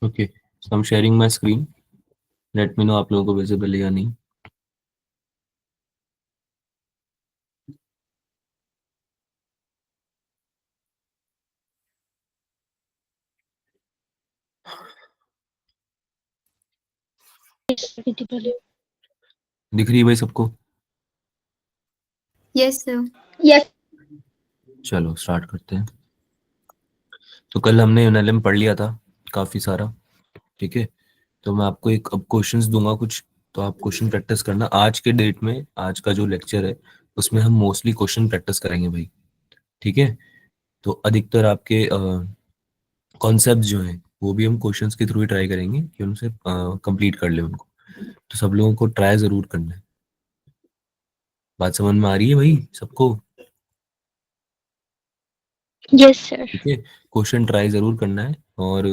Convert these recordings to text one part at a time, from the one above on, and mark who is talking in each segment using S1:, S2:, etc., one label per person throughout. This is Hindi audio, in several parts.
S1: Okay, so I am sharing my screen, late me no आप लोगों को विजिबल है या नहीं। दिख रही है भाई सबको?
S2: Yes sir.
S3: यस।
S1: चलो स्टार्ट करते हैं। तो कल हमने यूनालिम पढ़ लिया था काफ़ी सारा, ठीक है। तो मैं आपको एक अब क्वेश्चंस दूंगा कुछ, तो आप क्वेश्चन प्रैक्टिस करना। आज के डेट में आज का जो लेक्चर है उसमें हम मोस्टली क्वेश्चन प्रैक्टिस करेंगे भाई, ठीक है। तो अधिकतर आपके कॉन्सेप्ट जो हैं वो भी हम क्वेश्चंस के थ्रू ही ट्राई करेंगे कि उनसे कंप्लीट कर ले उनको। तो सब लोगों को ट्राई ज़रूर करना है। बात समझ में आ रही है भाई सबको?
S3: Yes sir.
S1: ठीक है, क्वेश्चन ट्राई ज़रूर करना है। और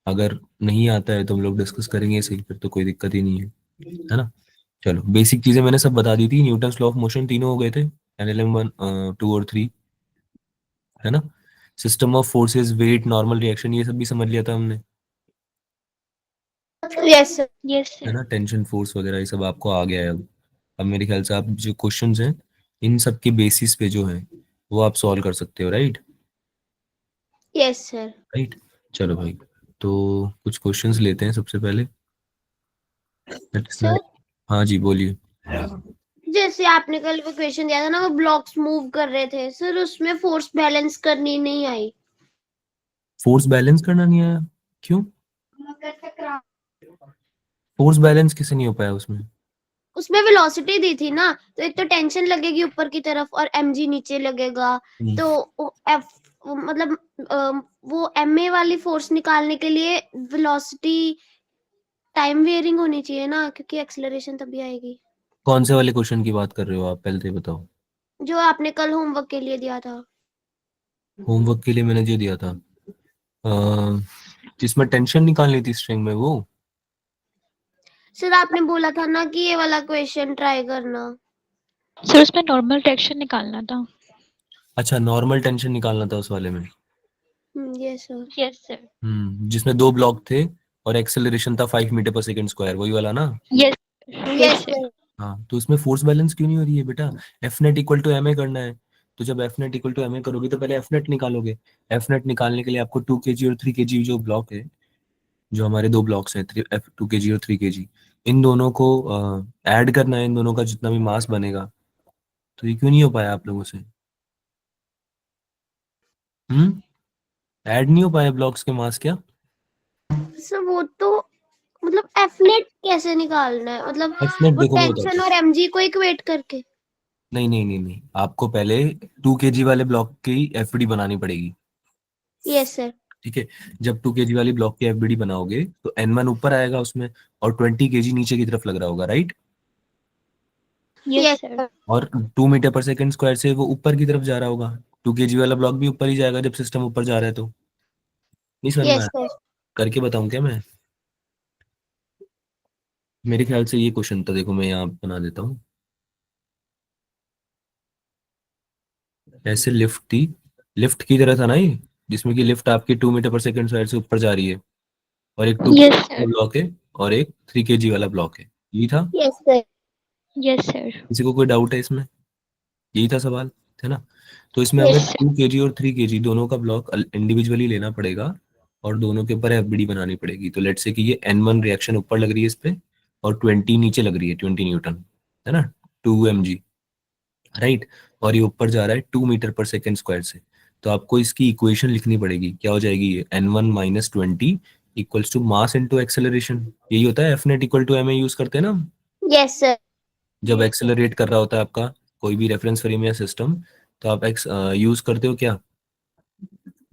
S1: अगर नहीं आता है तो हम लोग डिस्कस करेंगे सही, फिर तो कोई दिक्कत ही नहीं है ना। चलो, बेसिक चीजें मैंने सब बता दी थी। न्यूटन लॉ ऑफ मोशन तीनों हो गए थे, एनएलएम 1, 2 और 3, है ना। System of forces, weight, normal reaction, ये सब भी समझ लिया था हमने,
S3: यस सर। यस
S1: है
S3: सर।
S1: ना। टेंशन फोर्स वगैरह ये सब आपको आ गया है अब मेरे ख्याल से आप जो क्वेश्चंस हैं इन सब के बेसिस पे जो है वो आप सॉल्व कर सकते हो, राइट?
S3: Yes sir.
S1: राइट, चलो भाई। तो कुछ क्वेश्चंस लेते हैं सबसे पहले।
S3: सर,
S1: हाँ जी, बोलिए।
S3: जैसे आपने कल वो क्वेश्चन दिया था ना, वो ब्लॉक्स मूव कर रहे थे सर, उसमें फोर्स बैलेंस करनी नहीं आई।
S1: फोर्स बैलेंस करना नहीं आया? क्यों? फोर्स बैलेंस कैसे नहीं हो पाया उसमें?
S3: उसमें वेलोसिटी दी थी ना, तो एक तो टेंशन लगेगी ऊपर की तरफ और mg नीचे लगेगा, तो एफ मतलब वो ma वाली फोर्स निकालने के लिए वेलोसिटी टाइम वेयरिंग होनी चाहिए ना, क्योंकि एक्सेलरेशन तभी आएगी।
S1: कौन से वाले क्वेश्चन की बात कर रहे हो आप, पहले तो ये बताओ।
S3: जो आपने कल होमवर्क के लिए दिया था।
S1: होमवर्क के लिए मैंने जो दिया था, जिसमें टेंशन निकालनी थी स्ट्रिंग में, वो?
S3: सर आपने बोला था ना कि ये वाला क्वेश्चन ट्राई करना।
S4: सर उसमें नॉर्मल टेंशन निकालना था।
S1: अच्छा, नॉर्मल टेंशन निकालना था उस वाले में।
S3: Yes sir.
S4: Yes sir.
S1: जिसमें दो ब्लॉक थे और एक्सेलरेशन था 5 मीटर पर सेकंड स्क्वायर, वही वाला ना।
S4: Yes. Yes
S3: yes
S4: sir.
S3: Sir.
S1: हाँ, तो इसमें फोर्स बैलेंस क्यों नहीं हो रही है बेटा? F net equal to M A करना है। तो जब F net equal to M A करोगे तो पहले एफ नेट निकालोगे। एफ नेट निकालने के लिए आपको 2 kg और 3 kg जो ब्लॉक है, जो हमारे दो ब्लॉक्स हैं, 2 kg और 3 kg, इन दोनों को ऐड करना है। इन दोनों का जितना भी मास बनेगा। तो ये क्यों नहीं हो पाया आप लोगों से? ऐड नहीं हो पाया ब्लॉक्स के मास क्या?
S3: सर वो तो मतलब एफ नेट कैसे निकालना है, मतलब
S1: एफ नेट
S3: वो
S1: देखो मैं बताता
S3: टेंशन
S1: हूँ।
S3: और mg को इक्वेट करके।
S1: नहीं नहीं नहीं नहीं, आपको पहले 2 kg वाले ब्लॉक की एफबीडी बनानी पड़ेगी,
S3: यस सर।
S1: ठीक है। जब 2 kg वाली ब्लॉक की एफबीडी बनाओगे तो N1 ऊपर आएगा उसमें, और 20 kg नीचे की तरफ लग रहा होगा, right.
S4: Yes
S3: yes
S4: sir.
S3: Sir.
S1: और 2 मीटर पर सेकंड स्क्वायर से वो ऊपर की तरफ जा रहा होगा। 2 kg वाला ब्लॉक भी ऊपर ही जाएगा जब सिस्टम ऊपर जा रहा है। तो नहीं समझ में
S3: यस
S1: आया?
S3: सर।
S1: करके बताऊं क्या मैं? मेरे ख्याल से ये क्वेश्चन था, देखो मैं यहाँ बना देता हूँ। ऐसे लिफ्ट थी, लिफ्ट की तरह था ना ये, जिसमें कि लिफ्ट आपकी 2 मीटर पर सेकंड स्क्वायर से ऊपर जा रही है, और एक टू
S4: यस सर।
S1: ब्लॉक है और एक 3 kg वाला ब्लॉक है। यही था?
S3: Yes sir.
S4: Yes sir.
S1: किसी को कोई डाउट है इसमें? यही था सवाल, है ना। तो इसमें हमें
S4: यस सर।
S1: 2 kg और 3 kg दोनों का ब्लॉक इंडिविजुअली लेना पड़ेगा, और दोनों के ऊपर एफबीडी बनानी पड़ेगी। तो लेट्स से कि ये N1 रिएक्शन ऊपर लग रही है इस पे, और 20 नीचे लग रही है, 20 न्यूटन, है ना, 2 mg, राइट। और ये ऊपर जा रहा है 2 मीटर पर सेकंड स्क्वायर से। तो आपको इसकी इक्वेशन लिखनी पड़ेगी। क्या हो जाएगी ये? N1 - 20 equals to mass into acceleration. यही होता है F net equal to M A, use करते हैं ना हम
S3: यस सर।
S1: जब एक्सेलरेट कर रहा होता है आपका कोई भी रेफरेंस फ्रेम या सिस्टम। तो आप यूज करते हो क्या?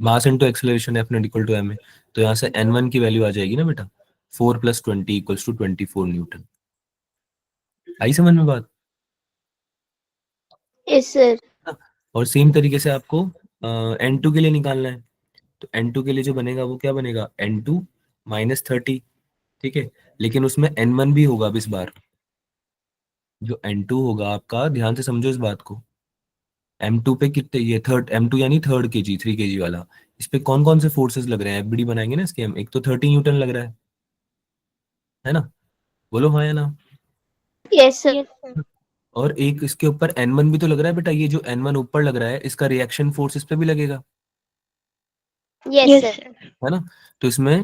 S1: Mass into acceleration, F net equal to M A. तो यहाँ से N1 की वैल्यू आ जाएगी ना बेटा, 4 + 20 = 24 न्यूटन। आई समझ में बात?
S3: Yes sir.
S1: और सेम तरीके से आपको N2 के लिए निकालना है। तो N2 के लिए जो बनेगा वो क्या बनेगा? N2 - 30, ठीक है। लेकिन उसमें N1 भी होगा अब इस बार। जो N2 होगा आपका, ध्यान से समझो इस बात को। M2 पे कितने, ये थर्ड M2 यानी 3 kg, 3 kg वाला, इस पे कौन कौन से फोर्सेस लग रहे हैं, एफबीडी बनाएंगे ना इसके हम। एक तो 30 न्यूटन लग रहा है ना, बोलो हाँ या ना।
S3: Yes sir.
S4: Yes, sir.
S1: और एक इसके ऊपर N1 भी तो लग रहा है बेटा, ये जो N1 ऊपर लग रहा है इसका रिएक्शन फोर्स इस पे भी लगेगा,
S3: यस
S4: Yes,
S3: सर।
S4: sir.
S1: है ना। तो इसमें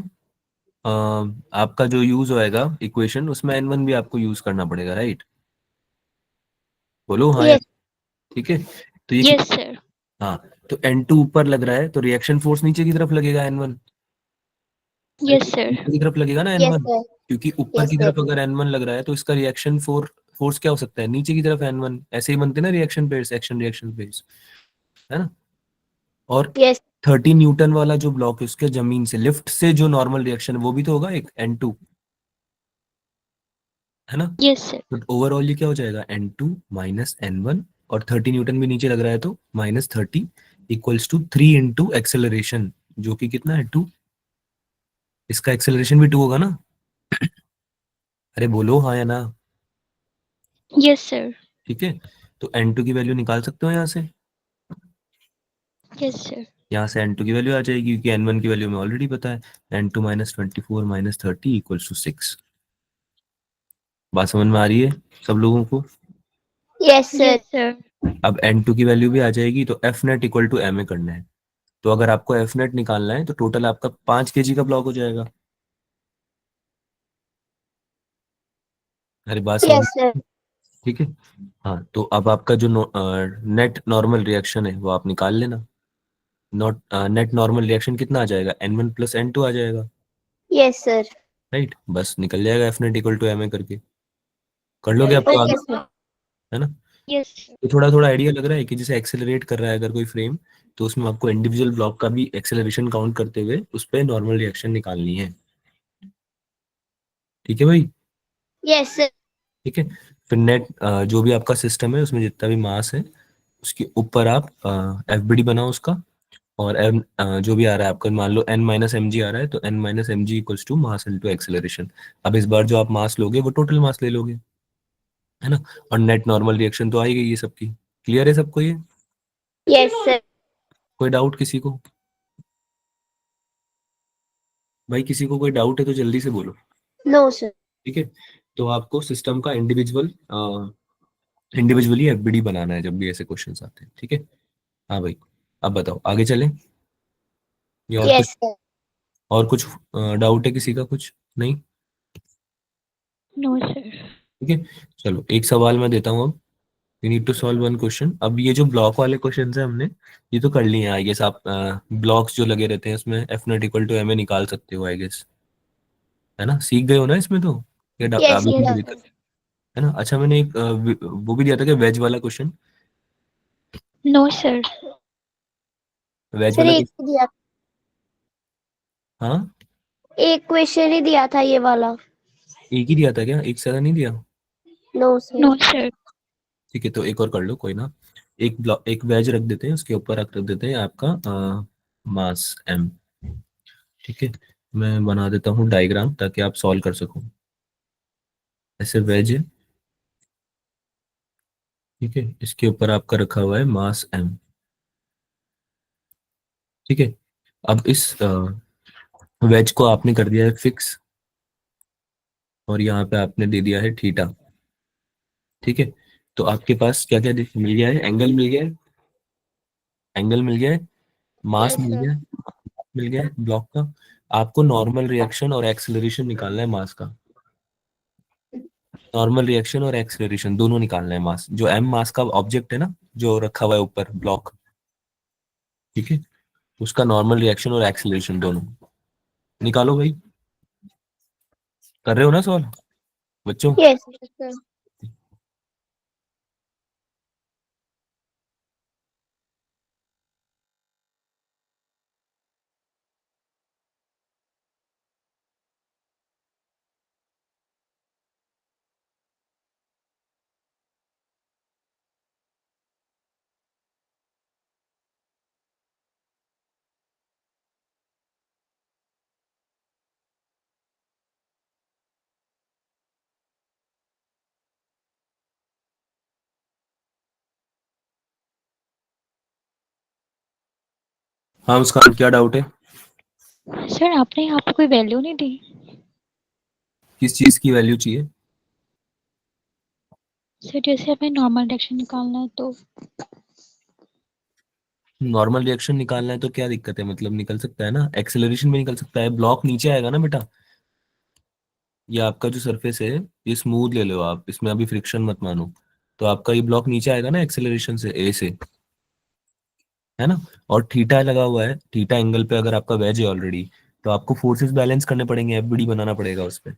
S1: आपका जो यूज होएगा इक्वेशन, उसमें N1 भी आपको यूज करना पड़ेगा, राइट। बोलो हाँ या,
S3: यस
S1: ठीक है। तो ये
S4: Yes, sir.
S1: हाँ, तो N2 ऊपर लग रहा है तो रिएक्शन फोर्स नीचे की तरफ लगेगा N1,
S4: Yes, sir.
S1: नीचे की तरफ लगेगा ना
S3: यस
S1: N1,
S3: सर।
S1: क्योंकि ऊपर
S3: यस
S1: की
S3: सर।
S1: तरफ अगर N1 लग रहा है तो इसका रिएक्शन फोर्स क्या हो सकता है, नीचे की तरफ N1, ऐसे ही बनते हैं ना reaction pairs, action reaction pairs, है ना। और
S3: यस
S1: 30 न्यूटन वाला जो ब्लॉक है उसके जमीन से लिफ्ट से जो नॉर्मल रिएक्शन वो भी तो होगा एक N2, है ना।
S4: Yes, sir.
S1: तो ओवरऑल ये क्या हो जाएगा, N2 माइनस N1, और 30 न्यूटन भी नीचे लग रहा है तो -30 इक्वल्स टू 3 इंटू एक्सेलरेशन, जो कि कितना है 2, इसका एक्सेलरेशन भी 2 होगा ना। अरे बोलो हाँ या ना।
S4: Yes, sir.
S1: ठीक है, तो N2 की वैल्यू निकाल सकते हो यहाँ से,
S4: Yes, sir.
S1: यहाँ से N2 की वैल्यू आ जाएगी क्योंकि N1 की वैल्यू में ऑलरेडी पता है, N2 -24 -30 इक्वल्स टू 6। बात समझ में आ रही है सब लोगों को।
S3: Yes sir.
S4: Yes, sir.
S1: अब N2 की वैल्यू भी आ जाएगी तो F net equal to M A करना है। तो अगर आपको एफ नेट निकालना है तो टोटल आपका 5 kg का ब्लॉक हो जाएगा। हमारी बात समझ,
S3: यस सर।
S1: ठीक है। हाँ, तो अब आपका जो नेट नॉर्मल रिएक्शन है वो आप निकाल लेना। नॉट नेट नॉर्मल रिएक्शन कितना आ जाएगा, N1 प्लस N2 आ जाएगा,
S3: यस सर।
S1: राइट। बस निकल जाएगा F net equal to M A करके, कर लोगे अब तो
S3: ओके
S1: आगे,
S3: सर।
S1: है ना।
S4: Yes, sir.
S1: तो थोड़ा थोड़ा आइडिया लग रहा है कि जैसे एक्सेलरेट कर रहा है अगर कोई फ्रेम, तो उसमें आपको इंडिविजुअल ब्लॉक का भी एक्सेलरेशन काउंट करते हुए उस पर नॉर्मल रिएक्शन निकालनी है। ठीक है भाई,
S3: यस सर।
S1: ठीक है। फिर नेट जो भी आपका सिस्टम है उसमें जितना भी मास है उसके ऊपर आप एफबीडी बनाओ उसका, और एम जो भी आ रहा है आपका, मान लो एन माइनस एम जी आ रहा है तो N minus M G equals to mass into acceleration. अब इस बार जो आप मास लोगे वो टोटल मास ले लोगे, है ना। और नेट नॉर्मल रिएक्शन तो आई गई ये सबकी, क्लियर है सबको ये,
S3: यस सर।
S1: कोई डाउट किसी को। भाई किसी को कोई डाउट है तो जल्दी से बोलो,
S3: नो सर।
S1: ठीक है। तो आपको सिस्टम का इंडिविजुअली एफबीडी बनाना है जब भी ऐसे क्वेश्चंस आते हैं, ठीक है। हाँ भाई, अब बताओ आगे चलें, या
S3: यस सर।
S1: और कुछ डाउट है किसी का, कुछ नहीं,
S4: No, sir.
S1: ठीक है। चलो एक सवाल मैं देता हूँ अब, you need to solve one question. अब ये जो ब्लॉक वाले क्वेश्चन है हमने ये तो कर लिए हैं, आई गेस आप ब्लॉक्स जो लगे रहते हैं उसमें F not equal to M A निकाल सकते हो आई गेस, है ना, सीख गए हो ना इसमें तो, या
S3: यस
S1: अभी भी कोई
S3: सर।
S1: दिक्कत है ना। अच्छा मैंने एक वो भी दिया था कि वेज वाला question,
S4: No, sir.
S1: Wedge
S3: sir
S1: वाला
S3: एक
S1: क्वेश्चन,
S3: ही दिया,
S1: हाँ
S3: एक क्वेश्चन ही दिया था ये वाला।
S1: एक ही दिया था क्या, एक से ज्यादा नहीं दिया।
S3: No sir.
S4: No, sir.
S1: ठीक है, तो एक और कर लो कोई ना। एक ब्लॉक, एक वेज रख देते हैं, उसके ऊपर रख देते हैं आपका मास एम, ठीक है। मैं बना देता हूँ डायग्राम ताकि आप सॉल्व कर सको। ऐसे वेज है, ठीक है, इसके ऊपर आपका रखा हुआ है मास एम, ठीक है। अब इस वेज को आपने कर दिया है फिक्स, और यहाँ पे आपने दे दिया है थीटा, ठीक है। तो आपके पास क्या क्या मिल गया है, एंगल मिल गया है, एंगल मिल गया है, मास
S3: यस
S1: मिल
S3: सर।
S1: गया है, मिल गया है ब्लॉक का। आपको नॉर्मल रिएक्शन और एक्सेलरेशन निकालना है मास का, नॉर्मल रिएक्शन और एक्सेलरेशन दोनों निकालना है मास, जो एम मास का ऑब्जेक्ट है ना जो रखा हुआ है ऊपर ब्लॉक, ठीक है, उसका नॉर्मल रिएक्शन और एक्सेलरेशन दोनों निकालो भाई। कर रहे हो ना सॉल्व बच्चों।
S3: Yes sir.
S1: हाँ मुस्कान, क्या डाउट है?
S4: सर आपने यहाँ पे कोई वैल्यू नहीं दी।
S1: किस चीज की वैल्यू चाहिए?
S4: सर जैसे हमें नॉर्मल डायरेक्शन निकालना है तो
S1: नॉर्मल रिएक्शन निकालना है तो क्या दिक्कत है, मतलब निकल सकता है ना, एक्सेलरेशन में निकल सकता है, ब्लॉक नीचे आएगा ना बेटा। ये आपका जो सरफेस है ये स्मूथ ले लो आप, इसमें अभी फ्रिक्शन मत मानो। तो आपका ये ब्लॉक नीचे आएगा ना एक्सेलरेशन से, ए से, है ना। और थीटा लगा हुआ है, थीटा एंगल पे अगर आपका वेज है ऑलरेडी, तो आपको फोर्सेस बैलेंस करने पड़ेंगे, एफबीडी बनाना पड़ेगा उस पे,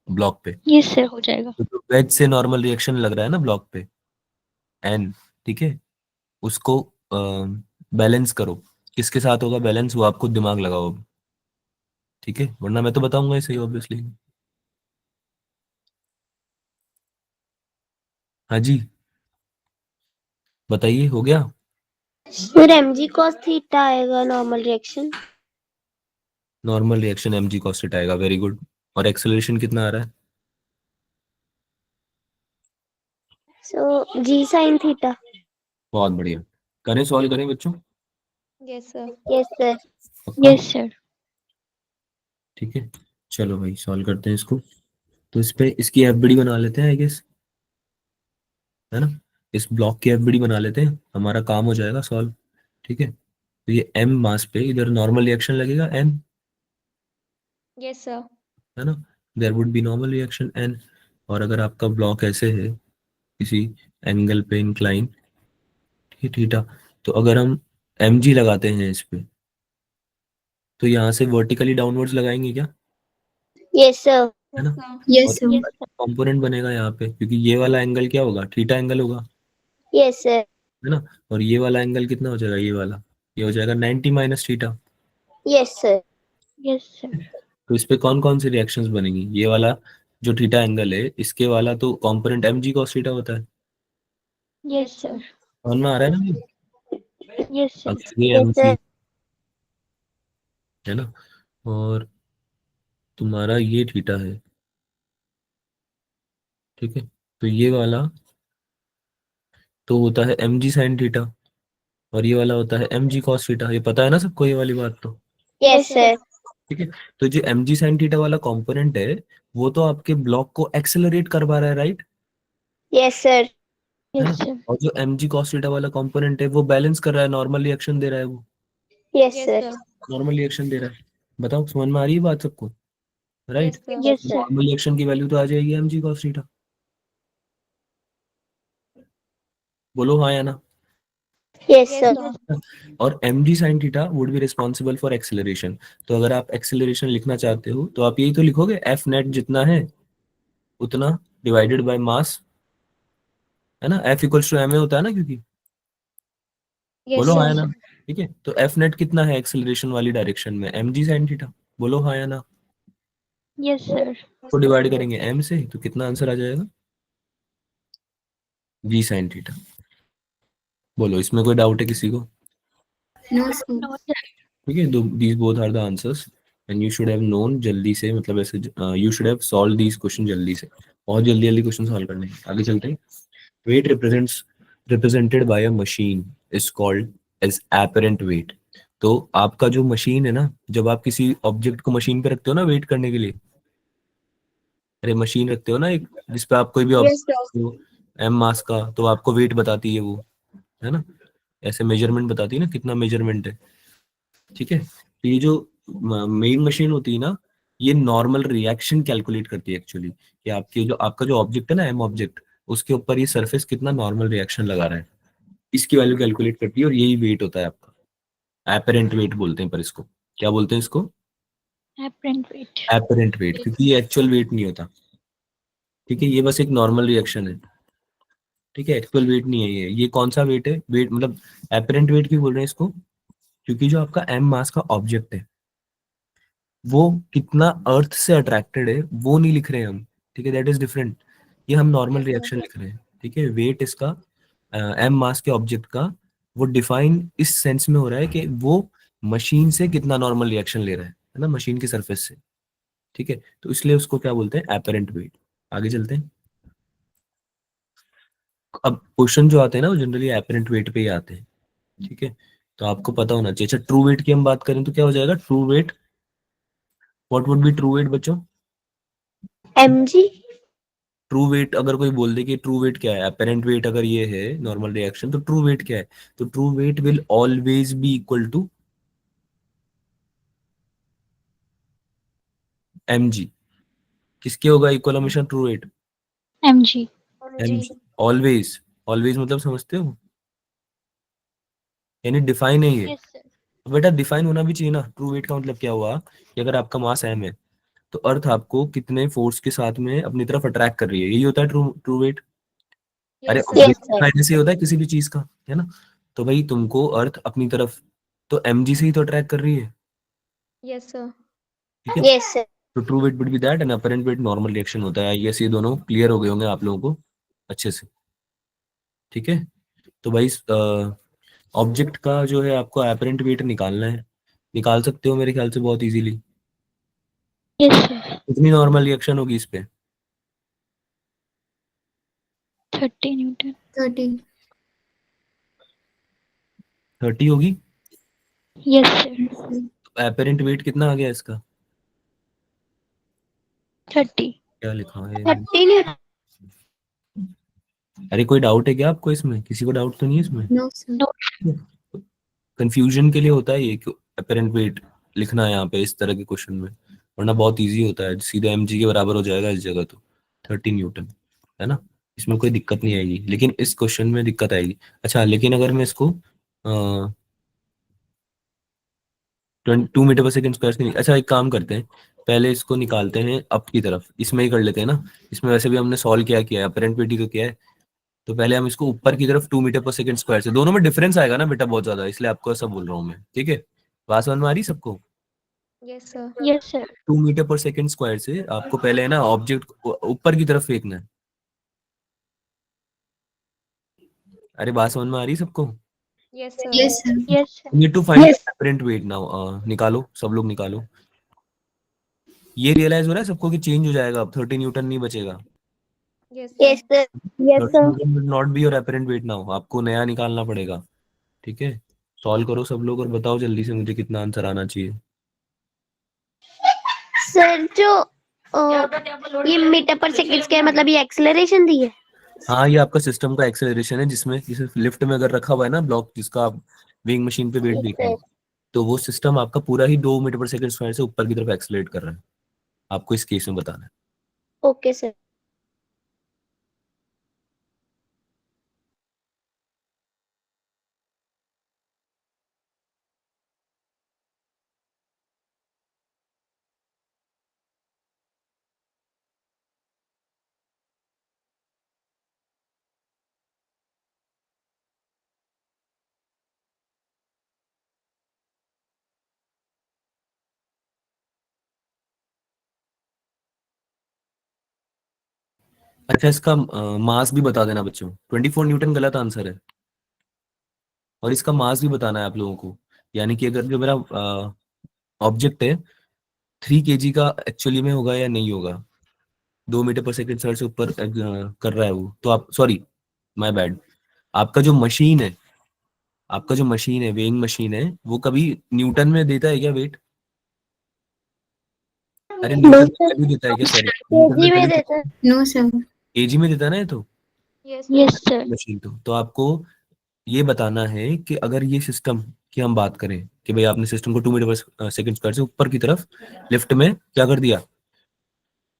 S1: ब्लॉक पे।
S4: ये सर हो जाएगा।
S1: तो वेज से नॉर्मल रिएक्शन लग रहा है ना ब्लॉक पे, एन, ठीक है, उसको बैलेंस करो। किसके साथ होगा बैलेंस, वो आपको दिमाग लगाओ अब, ठीक है, वरना मैं तो बताऊंगा ही सही ऑब्वियसली। हाँ जी, बताइए, हो गया।
S3: फिर mg cos थीटा आएगा normal reaction.
S1: Normal reaction M G cos आएगा, वेरी गुड। और एक्सेलरेशन कितना आ रहा है?
S3: So g sin theta.
S1: बहुत बढ़िया। करें, सॉल्व करें बच्चों?
S2: Yes sir.
S3: Yes sir.
S1: पक्का?
S4: Yes sir.
S1: ठीक है, चलो भाई सॉल्व करते हैं इसको। तो इस पे इसकी एफबीडी बना लेते हैं आई गेस, है ना। इस ब्लॉक की एफबीडी बना लेते हैं, हमारा काम हो जाएगा सॉल्व। ठीक है, तो ये एम मास पे इधर नॉर्मल रिएक्शन लगेगा एन,
S2: यस सर।
S1: है ना। There would be normal reaction N. और अगर आपका ब्लॉक ऐसे है किसी एंगल पे इंक्लाइन, ठीक थीटा, तो अगर हम एम जी लगाते हैं इस पे, तो यहाँ से वर्टिकली डाउनवर्ड्स लगाएंगे क्या,
S3: यस सर।
S1: है ना।
S2: यस
S1: और
S2: सर।
S4: Yes sir.
S1: कंपोनेंट बनेगा यहाँ पे, क्योंकि ये वाला एंगल क्या होगा, थीटा एंगल होगा,
S3: यस सर।
S1: है ना। और ये वाला एंगल कितना हो जाएगा, ये वाला, ये हो जाएगा 90 minus theta.
S3: Yes sir.
S4: Yes sir.
S1: तो इस पे कौन कौन सी रिएक्शंस बनेंगी, ये वाला जो थीटा एंगल है इसके वाला तो component M G cos theta होता है,
S4: यस सर।
S1: समझ में आ रहा है ना।
S4: Yes sir.
S1: अगर ये
S3: यस
S1: एम
S3: सर।
S1: जी है ना, और तुम्हारा ये थीटा है, ठीक है, तो ये वाला तो होता है एम जी साइन थीटा, और ये वाला होता है एम जी कॉस थीटा, ये पता है ना सबको ये वाली बात तो।
S3: Yes sir.
S1: ठीक है, तो जो एम जी साइन थीटा वाला कंपोनेंट है वो तो आपके ब्लॉक को एक्सेलरेट करवा रहा है, राइट,
S3: यस सर।
S1: है
S4: यस
S1: ना।
S4: सर।
S1: और जो एम जी कॉस थीटा वाला कंपोनेंट है वो बैलेंस कर रहा है, नॉर्मल रिएक्शन दे रहा है वो,
S3: yes
S2: yes
S3: sir.
S2: Sir.
S1: Normal reaction दे रहा है। बताओ समझ में आ रही है बात सबको, right.
S2: Yes sir.
S4: Yes sir.
S1: Normal reaction की वैल्यू तो आ जाएगी एम जी कॉस थीटा, बोलो हाँ या ना।
S3: Yes
S2: yes
S3: sir.
S2: सर।
S1: और M G sine theta would be responsible for acceleration. तो अगर आप एक्सेलरेशन लिखना चाहते हो तो आप यही तो लिखोगे, एफ नेट जितना है उतना डिवाइडेड बाय मास, है ना, F equals to M A होता है ना, क्योंकि,
S2: यस
S1: बोलो हाँ या
S2: सर।
S1: ना। ठीक है, तो एफ नेट कितना है एक्सेलरेशन वाली डायरेक्शन में, एम जी साइन थीटा, बोलो हाँ या ना।
S4: Yes sir.
S1: तो डिवाइड करेंगे एम से तो कितना आंसर आ जाएगा, जी साइन थीटा। बोलो इसमें कोई डाउट है किसी को?
S2: No sir.
S4: No sir.
S1: ठीक है, दो these both are the answers and you should have known जल्दी से, मतलब ऐसे you should have solve these question जल्दी से, बहुत जल्दी जल्दी क्वेश्चन सॉल्व करने हैं। आगे चलते हैं। Weight represents represented by a machine is called as apparent weight. तो आपका जो मशीन है ना, जब आप किसी ऑब्जेक्ट को मशीन पे रखते हो ना वेट करने के लिए, अरे मशीन रखते हो ना एक, जिसपे आप कोई भी
S2: यस सर।
S1: ऑब्जेक्ट एम मास का, तो आपको वेट बताती है वो, है ना, ऐसे मेजरमेंट बताती है ना कितना मेजरमेंट है। ठीक है, तो ये जो मेन मशीन होती है ना, ये नॉर्मल रिएक्शन कैलकुलेट करती है एक्चुअली, कि आपके जो आपका जो ऑब्जेक्ट है ना एम ऑब्जेक्ट, उसके ऊपर ये सरफेस कितना नॉर्मल रिएक्शन लगा रहा है, इसकी वैल्यू कैलकुलेट करती है, और यही वेट होता है आपका। एपरेंट वेट बोलते हैं, पर इसको क्या बोलते हैं, इसको
S4: एपरेंट वेट।
S1: एपरेंट वेट, क्योंकि ये एक्चुअल वेट नहीं होता। ठीक है, ये बस एक नॉर्मल रिएक्शन है, ठीक है, एक्चुअल वेट नहीं है ये कौन सा वेट है, वेट मतलब एपरेंट वेट क्यों बोल रहे हैं इसको, क्योंकि जो आपका एम मास का ऑब्जेक्ट है वो कितना अर्थ से अट्रैक्टेड है वो नहीं लिख रहे हैं हम, ठीक है, दैट इज डिफरेंट। ये हम नॉर्मल
S2: यस सर।
S1: रिएक्शन लिख रहे हैं, ठीक है। वेट इसका एम मास के ऑब्जेक्ट का वो डिफाइन इस सेंस में हो रहा है कि वो मशीन से कितना नॉर्मल रिएक्शन ले रहा है ना, मशीन की सरफेस से, ठीक है, तो इसलिए उसको क्या बोलते हैं, एपरेंट वेट। आगे चलते हैं। अब क्वेश्चन जो आते हैं ना वो जनरली एपरेंट वेट पे ही आते हैं, ठीक है। तो आपको पता होना चाहिए। अच्छा, ट्रू वेट की हम बात करें तो क्या हो जाएगा? True weight, what would be true weight बच्चों?
S3: mg।
S1: ट्रू वेट अगर कोई बोल दे कि ट्रू वेट क्या है, अपेरेंट वेट अगर ये है नॉर्मल रिएक्शन, तो ट्रू वेट क्या है? तो true weight will always be equal to mg। किसके होगा इक्वल हमेशा true weight?
S4: mg।
S1: mg। Always, always मतलब समझते हो? यानी डिफाइन है ये।
S4: Yes sir.
S1: तो बेटा डिफाइन होना भी चाहिए ना। ट्रू वेट का मतलब क्या हुआ कि अगर आपका मास m है तो अर्थ आपको कितने फोर्स के साथ में अपनी तरफ अट्रैक्ट कर रही है, यही होता है ट्रू ट्रू वेट। अरे
S2: Yes, sir.
S3: Yes,
S1: object
S3: sir.
S1: फायदे से होता है किसी भी चीज का, है ना? तो भाई तुमको अर्थ अपनी तरफ तो mg से ही तो अट्रैक्ट कर रही है,
S2: Yes, sir.
S1: ठीक है?
S3: yes sir।
S1: तो true weight would be that and apparent weight normal reaction होता है। आई ये दोनों क्लियर हो गए होंगे आप लोगों को अच्छे से, ठीक है? तो भाई ऑब्जेक्ट का जो है आपको अपरेंट वेट निकालना है, निकाल सकते हो मेरे ख्याल से बहुत इजीली।
S4: Yes sir.
S1: कितनी नॉर्मल रिएक्शन होगी इस पे?
S4: 30 न्यूटन।
S2: 30.
S1: 30 होगी।
S4: Yes sir.
S1: अपरेंट वेट कितना आ गया इसका?
S4: 30।
S1: क्या लिखा है?
S3: 30 न्यूटन।
S1: अरे कोई डाउट है क्या आपको इसमें? किसी को डाउट तो नहीं है इसमें?
S2: No, sir.
S4: नो।
S1: कंफ्यूजन के लिए होता है ये कि अपरेंट वेट लिखना है यहाँ पे इस तरह के क्वेश्चन में, वरना बहुत इजी होता है, सीधे mg के बराबर हो जाएगा इस जगह। तो 30 न्यूटन, है ना? इसमें कोई दिक्कत नहीं आएगी, लेकिन इस क्वेश्चन में दिक्कत आएगी। अच्छा, लेकिन अगर मैं इसको 2 मीटर पर सेकेंड स्क्वायर से अच्छा एक काम करते हैं, पहले इसको निकालते हैं अप की तरफ, इसमें ही कर लेते हैं ना। इसमें वैसे भी हमने सॉल्व क्या किया है, अपरेंट वेट ही तो किया है। तो पहले हम इसको ऊपर की तरफ 2 मीटर पर सेकेंड स्क्वायर से, दोनों में डिफरेंस आएगा ना बेटा बहुत ज्यादा, इसलिए आपको ऐसा बोल रहा हूँ मैं, ठीक है? बात समझ में आ रही सबको?
S2: Yes, sir.
S4: Yes sir.
S1: 2 meter per second square से आपको पहले है ना ऑब्जेक्ट ऊपर की तरफ फेंकना है। अरे बात समझ में आ रही सबको?
S2: Yes, sir.
S3: yes sir।
S4: Yes sir.
S1: Need to find
S3: Yes।
S1: Apparent weight now. निकालो, सब लोग निकालो। ये रियलाइज हो रहा है सबको कि चेंज हो जाएगा, अब 30 न्यूटन नहीं बचेगा।
S2: Yes,
S3: yes
S2: sir.
S3: sir। yes
S1: 30
S3: sir।
S1: Newton will not be your apparent weight now, आपको नया निकालना पड़ेगा, ठीक है? सॉल्व करो सब लोग और बताओ जल्दी से मुझे कितना आंसर आना चाहिए।
S3: सर जो ये मीटर पर सेकंड स्क्वायर मतलब ये एक्सेलरेशन दी है।
S1: हाँ, ये आपका सिस्टम का एक्सेलरेशन है, जिसमें जैसे लिफ्ट में अगर रखा हुआ है ना ब्लॉक, जिसका आप वेइंग मशीन पे वेट देख रहे हैं, तो वो सिस्टम आपका पूरा ही 2 मीटर पर सेकेंड स्क्वायर से ऊपर की तरफ एक्सेलरेट कर रहा है। आपको इस केस में बताना है।
S3: Okay sir.
S1: अच्छा, इसका मास भी बता देना बच्चों। 24 न्यूटन गलत आंसर है, और इसका मास भी बताना है आप लोगों को। यानी कि अगर जो मेरा ऑब्जेक्ट है 3 kg का एक्चुअली में होगा या नहीं होगा, 2 मीटर पर सेकेंड स्क्वायर से ऊपर कर रहा है वो, तो आप सॉरी, माय बैड, आपका जो मशीन है, आपका जो मशीन है, वेइंग मशीन है, वो कभी न्यूटन में देता है क्या वेट? अरे
S3: नो
S1: न्यूटन में
S3: सर।
S1: वैल्यू देता है क्या? सॉरी, न्यूटन
S3: केजी
S1: में
S3: में
S1: वैल्यू
S3: देता है।
S2: No, sir.
S1: केजी में देता है ना ये तो।
S2: Yes, sir.
S4: Yes sir.
S1: Machine तो आपको ये बताना है कि अगर ये सिस्टम की हम बात करें कि भाई आपने सिस्टम को 2 मीटर पर सेकेंड स्क्वायर से ऊपर की तरफ लिफ्ट में क्या कर दिया,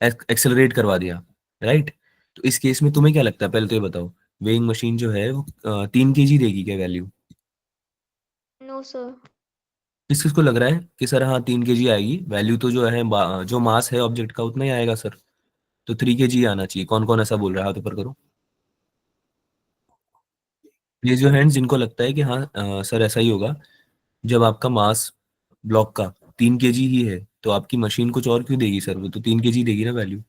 S1: एक्सेलरेट करवा दिया, राइट? तो इस केस में तुम्हें क्या लगता है, पहले तो ये बताओ, वेइंग मशीन जो है वो 3 kg देगी क्या वैल्यू?
S2: No, sir.
S1: किस किस को लग रहा है कि सर हाँ 3 kg आएगी वैल्यू, तो जो है जो मास है ऑब्जेक्ट का उतना ही आएगा सर, तो 3 kg आना चाहिए। कौन कौन ऐसा बोल रहा है, हाथ ऊपर करो। ये जो हैंड्स जिनको लगता है कि हाँ सर ऐसा ही होगा, जब आपका मास ब्लॉक का 3 kg ही है तो आपकी मशीन कुछ और क्यों देगी सर, वो तो 3 kg देगी ना वैल्यू।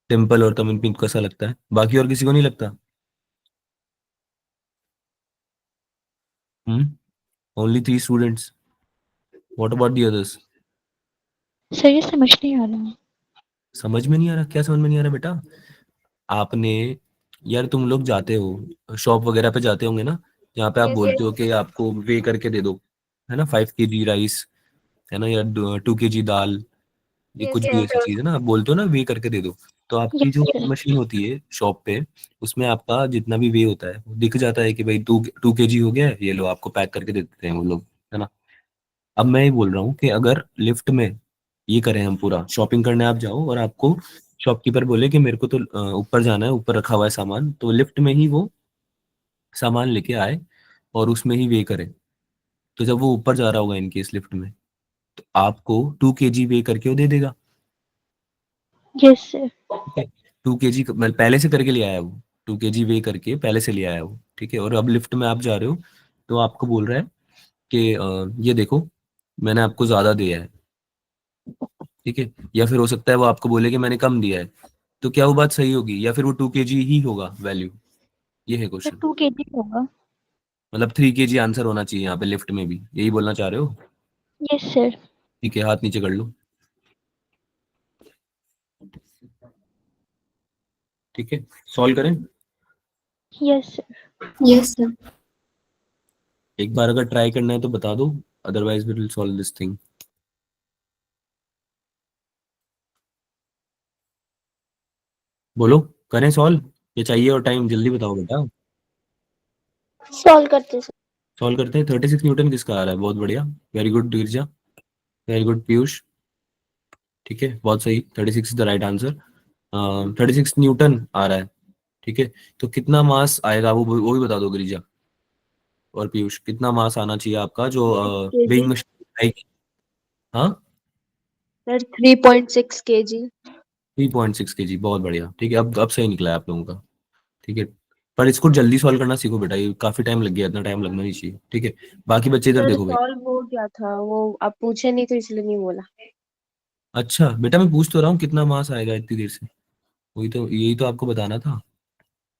S1: टेम्पल और तमिन को ऐसा लगता है, बाकी और किसी को नहीं लगता? Only 3 students, what about the others?
S4: Sir ये समझ नहीं आ रहा।
S1: समझ में नहीं आ रहा? क्या समझ में नहीं आ रहा बेटा? आपने यार तुम लोग जाते हो शॉप वगैरह पे जाते होंगे ना, जहाँ पे आप
S2: Yes,
S1: बोलते हो कि आपको वे करके दे दो, है ना, 5 kg राइस, है ना, या 2 kg दाल, ये
S2: yes,
S1: कुछ भी
S2: sir.
S1: ऐसी चीज है ना, आप बोलते हो ना वे करके दे दो। तो आपकी
S4: यस
S1: जो
S4: सर।
S1: मशीन होती है शॉप पे, उसमें आपका जितना भी वे होता है वो दिख जाता है कि भाई 2 kg हो गया है, ये लो आपको पैक करके दे देते हैं वो लोग, है ना। अब मैं ये बोल रहा हूँ कि अगर लिफ्ट में ये करें हम, पूरा शॉपिंग करने आप जाओ और आपको शॉपकीपर बोले कि मेरे को तो ऊपर जाना है, ऊपर रखा हुआ है सामान, तो लिफ्ट में ही वो सामान लेके आए और उसमें ही वे करे। तो जब वो ऊपर जा रहा होगा इनकेस लिफ्ट में, तो आपको 2 kg वे करके वो दे देगा।
S4: Yes sir.
S1: ठीक है, 2 kg मतलब पहले से करके ले आया वो, 2 kg वे करके पहले से ले आया वो, ठीक है। और अब लिफ्ट में आप जा रहे हो तो आपको बोल रहा है कि ये देखो मैंने आपको ज्यादा दिया है, ठीक है। या फिर हो सकता है वो आपको बोले कि मैंने कम दिया है, तो क्या वो बात सही होगी या फिर वो 2 kg ही होगा वैल्यू, ये है
S4: सर
S1: क्वेश्चन।
S4: 2 kg होगा।
S1: मतलब 3 kg आंसर होना चाहिए यहाँ पे लिफ्ट में भी, यही बोलना चाह रहे हो।
S4: Yes sir.
S1: ठीक है, हाथ नीचे कर लो। ठीक है, सॉल्व करें।
S4: Yes sir.
S3: Yes sir.
S1: एक बार अगर ट्राई करना है तो बता दो, otherwise we will solve this thing. बोलो, करें सॉल्व, ये चाहिए और टाइम, जल्दी बताओ बेटा।
S3: सॉल्व करते सर।
S1: सॉल्व करते हैं। 36 न्यूटन किसका आ रहा है, बहुत बढ़िया, very good Girija, very good Piyush. ठीक है, बहुत सही, 36 is the right answer. 36 newton आ रहा है, ठीक है। तो कितना मास आएगा वो भी बता दो गिरिजा और पीयूष, कितना मास आना चाहिए आपका जो
S2: 6 kg.
S1: वेइंग मशीन आएगी। हाँ,
S2: Sir, 3.6 kg.
S1: 3.6 kg, बहुत बढ़िया, ठीक है। अब सही निकला है आप लोगों का, ठीक है। पर इसको जल्दी सॉल्व करना सीखो बेटा, ये काफी टाइम लग गया, इतना टाइम लगना नहीं चाहिए, ठीक है। बाकी बच्चे इधर
S2: सर
S1: देखो भाई।
S2: सॉल्व हो गया था वो, आप पूछे नहीं तो इसलिए नहीं बोला.
S1: अच्छा बेटा, मैं पूछ तो रहा हूँ कितना मास आएगा इतनी देर से, वही तो, यही तो आपको बताना था।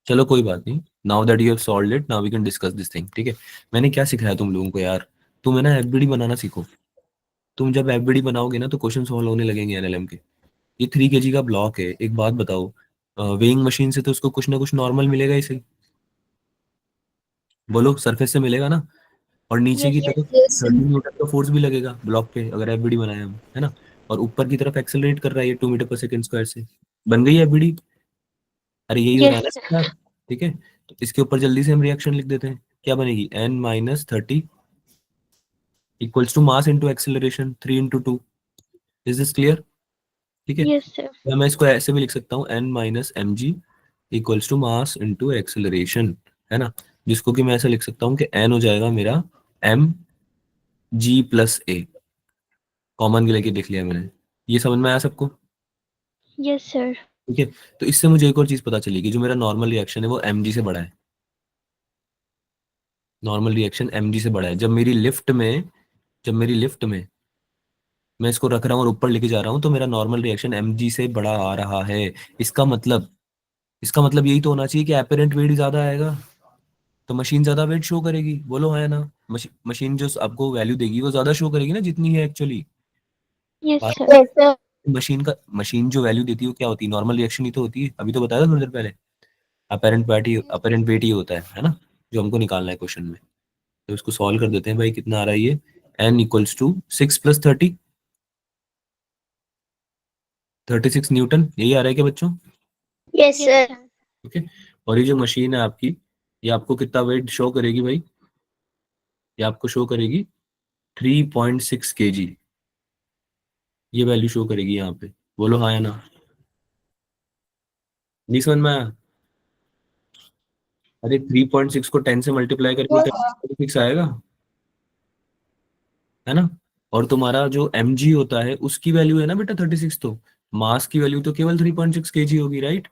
S1: चलो कोई बात नहीं, now that you have solved it, now we can discuss this thing, ठीक है। मैंने क्या सिखाया तुम लोगों को यार, तुम है ना एफबीडी बनाना सीखो। तुम जब एफबीडी बनाओगे ना तो क्वेश्चन सॉल्व होने लगेंगे एनएलएम के। ये 3 kg का ब्लॉक है, एक बात बताओ, वेइंग मशीन से तो उसको कुछ ना कुछ नॉर्मल मिलेगा ही सही, बोलो सरफेस से मिलेगा ना। और नीचे की
S3: यस
S1: तरफ
S3: यस
S1: 30 न्यूटन का फोर्स भी लगेगा ब्लॉक पे, अगर एफबीडी बनाए हम, है ना। और ऊपर की तरफ एक्सेलरेट कर रहा है ये 2 मीटर पर सेकेंड स्क्वायर से, बन गई है एफबीडी। अरे यही हो रहा है
S4: यस
S1: ना यार, ठीक है। तो इसके ऊपर जल्दी से हम रिएक्शन लिख देते हैं, क्या बनेगी, n - 30 equals to mass into acceleration 3 × 2। Is this clear, ठीक है।
S4: Yes sir.
S1: या मैं इसको ऐसे भी लिख सकता हूँ, n - mg equals to mass into acceleration, है ना। जिसको कि मैं ऐसे लिख सकता हूँ कि n हो जाएगा मेरा mg+a, कॉमन के लेके देख लिया मैंने, ये समझ में आया सबको,
S4: यस सर।
S1: ठीक है। तो इससे मुझे एक और चीज पता चली कि जो मेरा नॉर्मल रिएक्शन है वो mg से बड़ा है, नॉर्मल रिएक्शन mg से बड़ा है। जब मेरी लिफ्ट में मैं इसको रख रहा हूँ और ऊपर लेके जा रहा हूँ तो मेरा नॉर्मल रिएक्शन mg से बड़ा आ रहा है। इसका मतलब इसका मतलब यही तो होना चाहिए कि एपरेंट वेट ज्यादा आएगा, तो मशीन ज्यादा वेट शो करेगी, बोलो है ना। मशीन जो आपको वैल्यू देगी वो ज्यादा शो करेगी ना जितनी है actually.
S4: Yes sir.
S3: Sir.
S1: Machine जो वैल्यू देती है वो क्या होती है, नॉर्मल रिएक्शन ही तो होती है, अभी तो बताया था थोड़ी देर पहले। अपेरेंट वेट ही होता है ना, जो हमको निकालना है क्वेश्चन में। तो इसको सॉल्व कर देते हैं भाई, कितना आ रहा है ये, n = 6 + 30, 36 न्यूटन, यही आ रहा है क्या बच्चों।
S3: Yes
S4: yes
S3: sir.
S4: Sir.
S1: Okay, और ये जो मशीन है आपकी, ये आपको कितना वेट शो करेगी भाई, ये आपको शो करेगी 3.6 kg, ये वैल्यू शो करेगी यहाँ पे, बोलो हाँ या ना। नहीं समझ में आया, अरे 3.6 को 10 से मल्टीप्लाई करके 36 आएगा, है ना। और तुम्हारा जो mg होता है उसकी वैल्यू है ना बेटा 36, तो मास की वैल्यू तो केवल 3.6 kg होगी, राइट।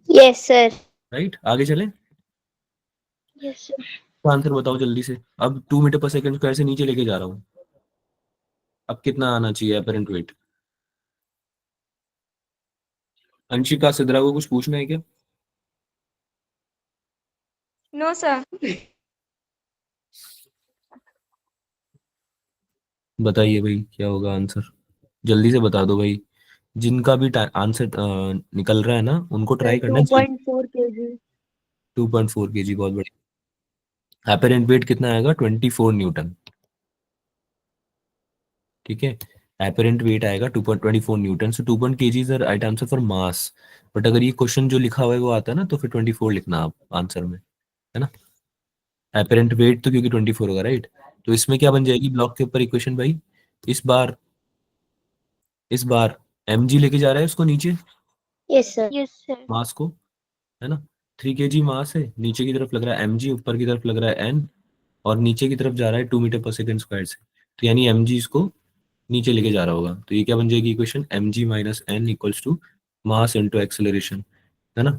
S3: Yes sir.
S1: राइट, आगे चलें।
S4: Yes sir.
S1: तो आंसर बताओ जल्दी से। अब 2 मीटर पर सेकेंड स्क्वायर से नीचे लेके जा रहा हूँ, अब कितना आना चाहिए अपेरेंट वेट। अंशिका सिद्रा को कुछ पूछना है क्या।
S2: No, sir.
S1: बताइए भाई क्या होगा आंसर, जल्दी से बता दो भाई, जिनका भी आंसर निकल रहा है ना उनको ट्राई करना है।
S2: 2.4 kg.
S1: 2.4 kg, बहुत बढ़िया। एपरेंट वेट कितना आएगा? 24 न्यूटन। ठीक है, एपरेंट वेट आएगा 2.24 Newton. So 2 kg is right answer for mass. But अगर ये क्वेश्चन जो लिखा हुआ है वो आता है ना, तो फिर 24 लिखना आप आंसर में, है ना। एपरेंट वेट तो क्योंकि 24 होगा, राइट। तो इसमें क्या बन जाएगी ब्लॉक के ऊपर इक्वेशन भाई? इस बार mg लेके जा रहा है उसको नीचे,
S3: yes sir.
S4: Yes sir.
S1: Mass को, है ना। 3 kg मास है, नीचे की तरफ लग रहा है mg, ऊपर की तरफ लग रहा है n, और नीचे की तरफ जा रहा है 2 मीटर पर सेकेंड स्क्वायर से। तो यानी mg इसको नीचे लेके जा रहा होगा। तो ये क्या बन जाएगी equation? mg minus n equals to mass into acceleration, है ना।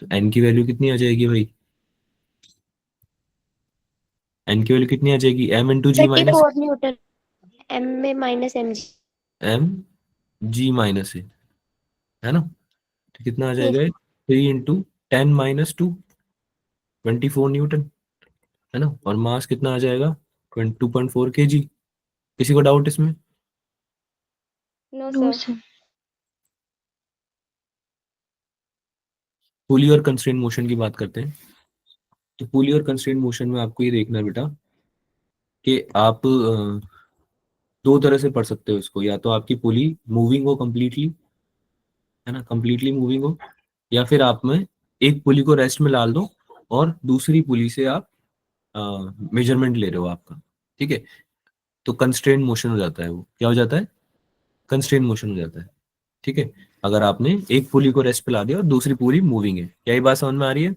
S1: तो n की वैल्यू कितनी आ जाएगी भाई? n की वैल्यू कितनी आ जाएगी? m into G minus
S3: 34 newton, M में minus M G.
S1: m g minus है ना। तो कितना आ
S3: यस।
S1: जाएगा? 3 इंटू 10 - 2 24 न्यूटन, है ना। और मास कितना आ जाएगा? 2.4 kg। किसी को डाउट इसमें?
S2: No,
S4: no
S2: sir.
S4: Sir.
S1: Pulley और कंस्ट्रेंट मोशन की बात करते हैं। तो पुली और कंस्ट्रेंट मोशन में आपको ये देखना है बेटा कि आप दो तरह से पढ़ सकते हो इसको। या तो आपकी पुली मूविंग हो कंप्लीटली, है ना, कंप्लीटली मूविंग हो, या फिर आप में एक पुली को रेस्ट में डाल दो और दूसरी पुली से आप मेजरमेंट ले रहे हो आपका। ठीक है, तो कंस्ट्रेंट मोशन हो जाता है। वो क्या हो जाता है? कंस्ट्रेंट मोशन हो जाता है। ठीक है, अगर आपने एक पुली को रेस्ट पे ला दिया और दूसरी पुली मूविंग है। क्या ये बात समझ में आ रही है?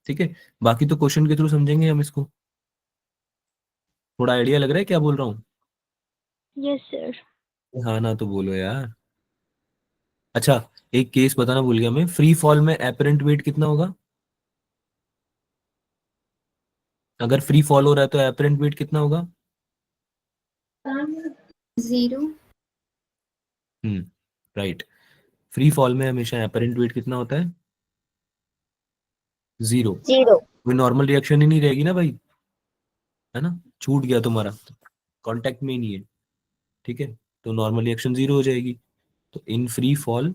S1: ठीक है, बाकी तो क्वेश्चन के थ्रू समझेंगे हम इसको। थोड़ा आइडिया लग रहा है क्या बोल रहा हूँ?
S4: Yes sir.
S1: हाँ ना तो बोलो यार। अच्छा, एक केस बताना भूल गया मैं। फ्री फॉल में एपरेंट वेट कितना होगा? अगर फ्री फॉल हो रहा है तो एपरेंट वेट कितना होगा?
S3: 0।
S1: राइट। फ्री फॉल में हमेशा एपरेंट वेट कितना होता है? 0।
S3: 0।
S1: कोई नॉर्मल रिएक्शन ही नहीं रहेगी ना भाई, है ना। छूट गया तुम्हारा, कांटेक्ट में ही नहीं है। ठीक है, तो नॉर्मल रिएक्शन 0 हो जाएगी। तो इन फ्री फॉल,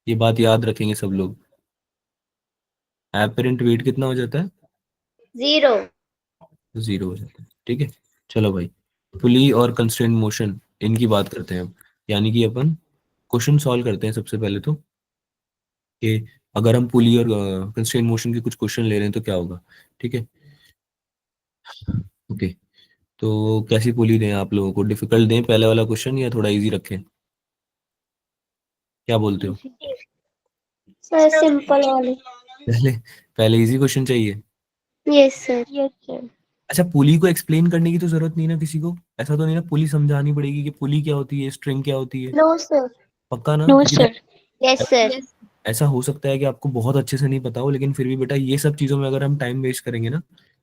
S1: ये बात याद रखेंगे सब लोग, एपरेंट वेट कितना हो जाता है?
S3: 0।
S1: 0 हो जाता है। ठीक है, चलो भाई, पुली और कंस्ट्रेंट मोशन इनकी बात करते हैं अब। यानी कि अपन क्वेश्चन सॉल्व करते हैं सबसे पहले तो, कि अगर हम पुली और कंस्ट्रेंट मोशन के कुछ क्वेश्चन ले रहे हैं तो क्या होगा। ठीक है, ओके। तो कैसी पुली दें आप लोगों को? डिफिकल्ट दें पहले वाला क्वेश्चन या थोड़ा इजी रखें? क्या बोलते हो?
S4: इजी।
S3: सर सिंपल वाले।
S1: पहले पहले इजी क्वेश्चन चाहिए।
S3: Yes sir.
S4: Yes sir.
S1: अच्छा, पुली को एक्सप्लेन करने की तो जरूरत नहीं ना किसी को? ऐसा तो नहीं ना पुली समझानी पड़ेगी कि पुली क्या होती है, स्ट्रिंग क्या होती है?
S3: No sir.
S1: पक्का ना?
S4: नो
S1: क्योंकि
S4: सर।
S3: Yes sir.
S1: ऐसा हो सकता है कि आपको बहुत अच्छे से नहीं पता हो, लेकिन फिर भी बेटा ये सब चीजों में अगर हम टाइम वेस्ट करेंगे ना,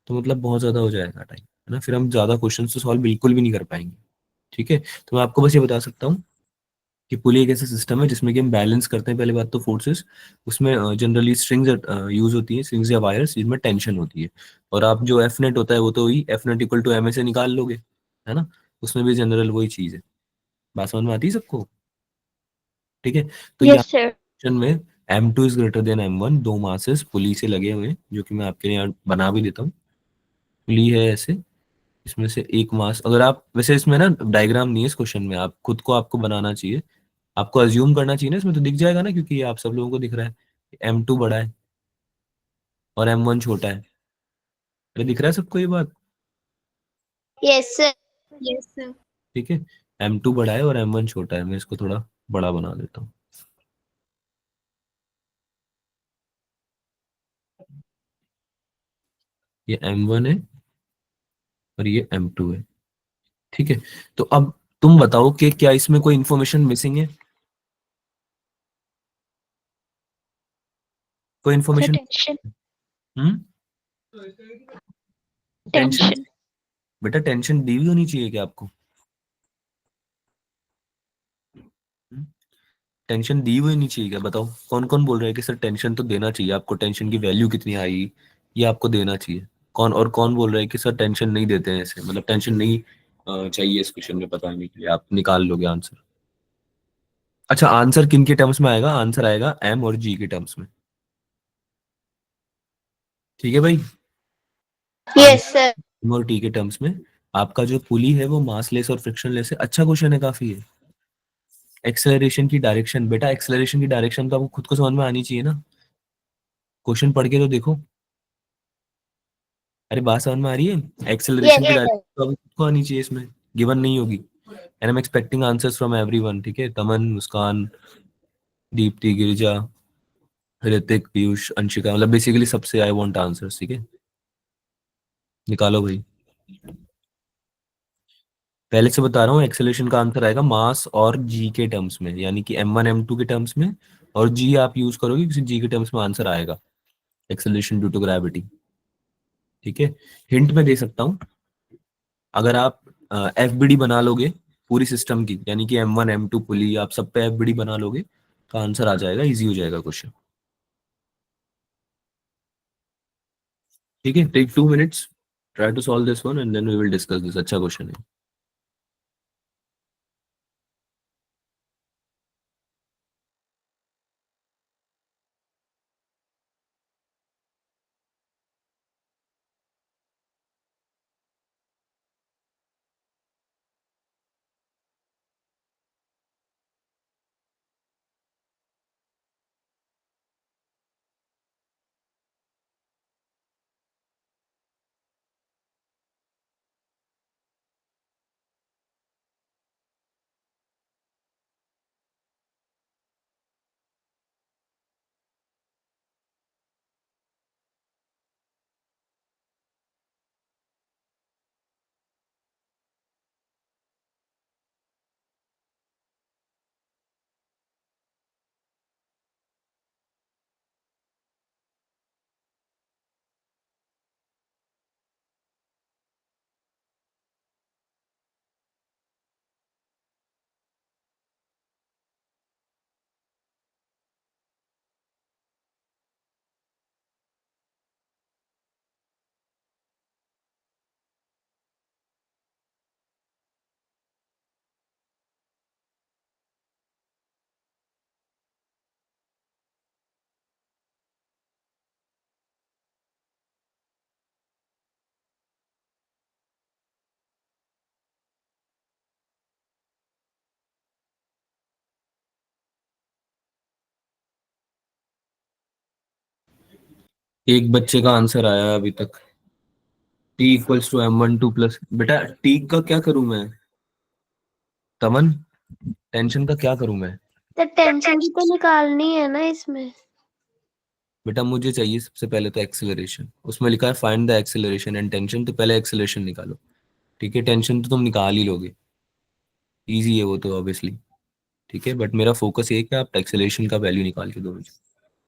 S1: तो मतलब बहुत ज्यादा हो जाएगा टाइम, है ना। फिर हम ज्यादा क्वेश्चन तो सॉल्व बिल्कुल भी नहीं कर पाएंगे। ठीक है, तो मैं आपको बस ये बता सकता हूँ कि पुली एक ऐसा सिस्टम है जिसमें कि हम बैलेंस करते हैं। पहले बात तो फोर्सेस, उसमें जनरली स्ट्रिंग्स यूज होती है, स्ट्रिंग्स या वायर्स जिसमें टेंशन होती है। और आप जो एफ नेट होता है वो तो वही F net equal to M A से निकाल लोगे, है ना। उसमें भी जनरल वही चीज है। बात समझ में आती है सबको? ठीक है, तो
S4: यस सर।
S1: क्वेश्चन में m2 is greater than m1, दो मासेस पुली से लगे हुए हैं, जो कि मैं आपके लिए यहाँ बना भी देता हूँ। पुली है ऐसे, इसमें से एक मास, अगर आप वैसे इसमें ना डायग्राम नहीं है इस क्वेश्चन में, आप खुद को आपको बनाना चाहिए। आपको अज्यूम करना चाहिए ना, इसमें तो दिख जाएगा ना, क्योंकि ये आप सब लोगों को दिख रहा है m2 बड़ा है और m1 छोटा है। अरे दिख रहा है सबको ये बात?
S3: Yes sir. Yes sir.
S1: ठीक है, m2 बड़ा है और m1 छोटा है। मैं इसको थोड़ा बड़ा बना देता हूँ। ये m1 है और ये m2 है। ठीक है, तो अब तुम बताओ कि क्या इसमें कोई इंफॉर्मेशन मिसिंग है? कोई
S4: सर
S1: इंफॉर्मेशन?
S4: टेंशन।
S1: हम्म टेंशन?
S4: टेंशन।
S1: बेटा टेंशन दी हुई होनी चाहिए क्या आपको? टेंशन दी हुई नहीं चाहिए क्या? बताओ कौन कौन बोल रहा है कि सर टेंशन तो देना चाहिए आपको, टेंशन की वैल्यू कितनी आई ये आपको देना चाहिए। कौन, और कौन बोल रहा है कि सर टेंशन नहीं देते हैं ऐसे, मतलब टेंशन नहीं चाहिए इस क्वेश्चन में बताने के लिए, आप निकाल लोगे आंसर। अच्छा, आंसर किन के टर्म्स में आएगा? आंसर आएगा एम और जी के टर्म्स में, ठीक है भाई?
S2: Yes sir.
S1: एम और टी के टर्म्स में आपका जो पुली है वो मासलेस और फ्रिक्शनलेस है। अच्छा क्वेश्चन है, काफी है। एक्सेलरेशन की डायरेक्शन, बेटा एक्सेलरेशन की डायरेक्शन तो आपको खुद को समझ में आनी चाहिए ना, क्वेश्चन पढ़ के तो देखो। अरे बात समझ में आ रही है? एक्सेलरेशन की
S2: Yes,
S1: डायरेक्शन तो आपको खुद को आनी चाहिए, इसमें गिवन नहीं होगी। And I am expecting answers from everyone, ठीक है? तमन, मुस्कान, दीप्ति, गिरिजा, ऋतिक, पीयूष, अंशिका, मतलब बेसिकली सबसे आई वांट आंसर्स, ठीक है? निकालो भाई। पहले से बता रहा हूँ, एक्सेलरेशन का आंसर आएगा मास और जी के टर्म्स में, यानी कि m1 m2 के टर्म्स में, और जी आप यूज करोगे किसी जी के टर्म्स में आंसर आएगा, एक्सेलरेशन ड्यू टू ग्रेविटी, ठीक है? हिंट में दे सकता हूँ, अगर आप एफबीडी बना लोगे पूरी सिस्टम की, यानी कि m1 m2 पुली आप सब पे एफबीडी बना लोगे तो आंसर आ जाएगा, इजी हो जाएगा क्वेश्चन, ठीक है? Take 2 minutes, try to solve this one and then we will discuss this. अच्छा क्वेश्चन है। एक बच्चे का आंसर आया अभी तक, t equals to m12 plus. बेटा t का क्या करूं मैं? तमन, टेंशन का क्या करूं मैं?
S3: तो टेंशन भी तो निकालनी है ना इसमें।
S1: बेटा मुझे चाहिए सबसे पहले तो एक्सेलरेशन, उसमें लिखा है find the acceleration and tension, तो पहले एक्सेलरेशन निकालो, ठीक है? टेंशन तो तुम निकाल ही लोगे, इजी है वो तो ऑब्वियसली, ठीक है? बट मेरा फोकस ये है कि आप एक्सेलरेशन का वैल्यू निकाल के दो मुझे,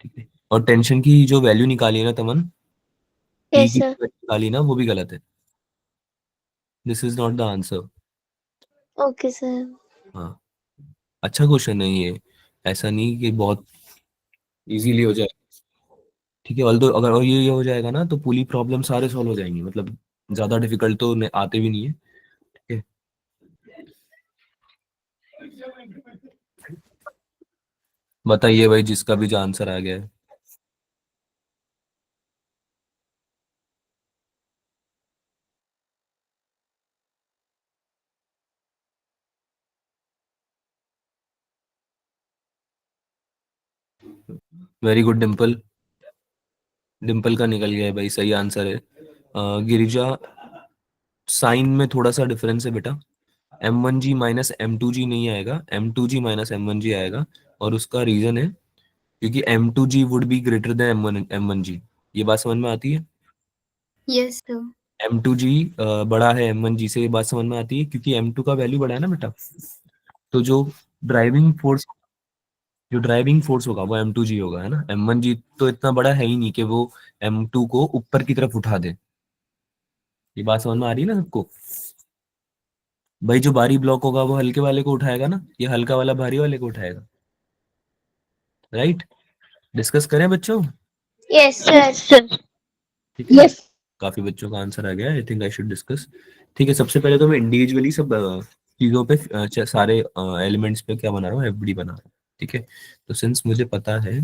S1: ठीक है? और टेंशन की जो वैल्यू निकाली है ना तमन, टी
S3: यस
S1: की
S3: सर।
S1: value निकाली ना, वो भी गलत है, this is not the answer.
S3: Okay sir.
S1: हाँ, अच्छा क्वेश्चन है ये, ऐसा नहीं कि बहुत इजीली हो जाए, ठीक है? ऑल्दो अगर और ये हो जाएगा ना तो पूरी प्रॉब्लम सारे सॉल्व हो जाएंगे, मतलब ज्यादा डिफिकल्ट तो आते भी नहीं है, ठीक है? बताइए भाई, जिसका भी जो आंसर आ गया है। वेरी गुड डिम्पल, डिम्पल का निकल गया है भाई, सही आंसर है। गिरिजा, साइन में थोड़ा सा डिफरेंस है बेटा, m1g माइनस m2g नहीं आएगा, m2g माइनस m1g आएगा, और उसका रीजन है क्योंकि m2g would be greater than m1g। ये बात समझ में आती है?
S3: Yes sir.
S1: m2g बड़ा है m1g से, ये बात समझ में आती है क्योंकि m2 का वैल्यू बड़ा है ना बेटा, तो ड्राइविंग फोर्स जो ड्राइविंग फोर्स होगा वो m2g होगा, है ना? m1g तो इतना बड़ा है ही नहीं कि वो m2 को ऊपर की तरफ उठा दे। ये बात समझ में आ रही है ना सबको? भाई जो भारी ब्लॉक होगा वो हल्के वाले को उठाएगा ना, ये हल्का वाला भारी वाले को उठाएगा, राइट? डिस्कस करें बच्चों,
S3: यस सर।
S4: सर
S1: ठीक है? काफी बच्चों का आंसर आ गया, I think I should discuss. ठीक है, सबसे पहले तो मैं इंडिविजुअली सब चीजों पे सारे एलिमेंट्स पे क्या बना रहा हूँ, एफडी बना रहा हूँ। ठीक है, तो सिंस मुझे पता है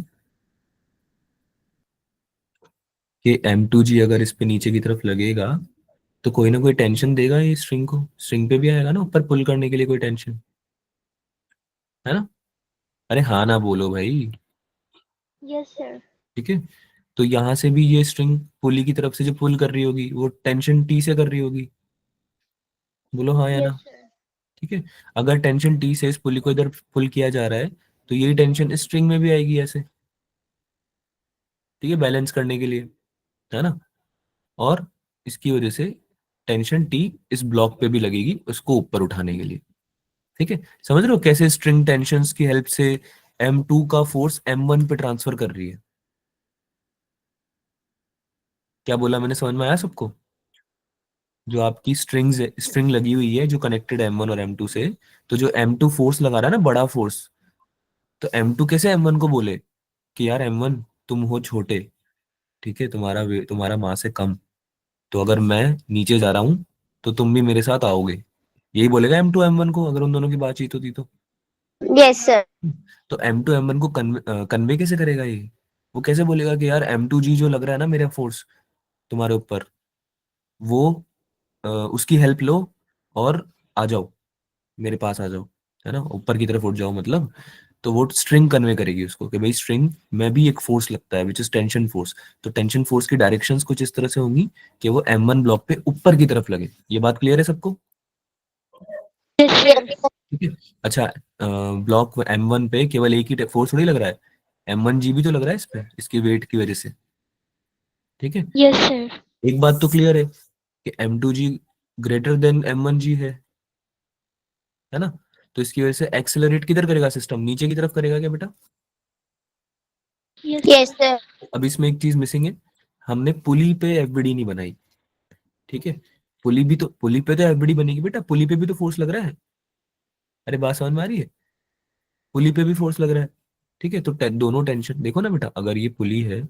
S1: कि M2G अगर इस पे नीचे की तरफ लगेगा तो कोई ना कोई टेंशन देगा ये स्ट्रिंग को, स्ट्रिंग पे भी आएगा ना ऊपर पुल करने के लिए कोई टेंशन, है ना? अरे हाँ ना बोलो भाई।
S4: Yes sir.
S1: ठीक है, तो यहाँ से भी ये स्ट्रिंग पुली की तरफ से जो पुल कर रही होगी वो टेंशन टी से कर रही होगी, बोलो हाँ या ना?
S4: Yes sir.
S1: ठीक है, अगर टेंशन टी से इस पुली को इधर पुल किया जा रहा है तो यही टेंशन इस स्ट्रिंग में भी आएगी ऐसे। ठीक है, बैलेंस करने के लिए, है ना? और इसकी वजह से टेंशन टी इस ब्लॉक पे भी लगेगी उसको ऊपर उठाने के लिए। ठीक है, समझ रहे हो कैसे स्ट्रिंग टेंशंस की हेल्प से M2 का फोर्स M1 पे ट्रांसफर कर रही है? क्या बोला मैंने, समझ में आया सबको? जो आपकी स्ट्रिंग लगी हुई है जो कनेक्टेड M1 और M2 से, तो जो M2 फोर्स लगा रहा है ना, बड़ा फोर्स, तो M2 कैसे M1 को बोले कि यार M1 तुम हो छोटे, ठीक है, तुम्हारा मास है कम, तो अगर मैं नीचे जा रहा हूं तो तुम भी मेरे साथ आओगे, यही बोलेगा M2 M1 को अगर उन दोनों की बातचीत होती तो।
S3: Yes, sir.
S1: तो M2 M1 को कन्वे कैसे करेगा ये? वो कैसे बोलेगा कि यार M2G जो लग रहा है ना मेरा फोर्स तुम्हारे ऊपर, वो उसकी हेल्प लो और आ जाओ, मेरे पास आ जाओ, है ना, ऊपर की तरफ उठ जाओ मतलब। तो वो स्ट्रिंग कन्वे करेगी उसको कि भाई स्ट्रिंग में भी एक फोर्स लगता है विच इज टेंशन फोर्स, तो टेंशन फोर्स की डायरेक्शंस कुछ इस तरह से होंगी कि वो M1 ब्लॉक पे ऊपर की तरफ लगे। ये बात क्लियर है सबको?
S4: Yes sir.
S1: ठीक है, अच्छा, ब्लॉक M1 पे केवल एक ही फोर्स थोड़ी लग रहा है, M1G भी तो लग रहा है इस पे, इसकी वेट की वजह से। ठीक है,
S4: यस सर।
S1: एक बात तो क्लियर है कि M2G ग्रेटर देन M1G है ना? तो इसकी वजह से एक्सेलरेट किधर करेगा सिस्टम, नीचे की तरफ करेगा क्या बेटा?
S4: Yes
S3: Yes, sir.
S1: अब इसमें एक चीज मिसिंग है, हमने पुली पे एफबीडी नहीं बनाई। ठीक है, पुली पे तो एफबीडी बनेगी बेटा, पुली पे भी तो फोर्स लग रहा है। अरे बात समझ में आ रही है? पुली पे भी फोर्स लग रहा है। ठीक है, तो दोनों टेंशन देखो ना बेटा, अगर ये पुली है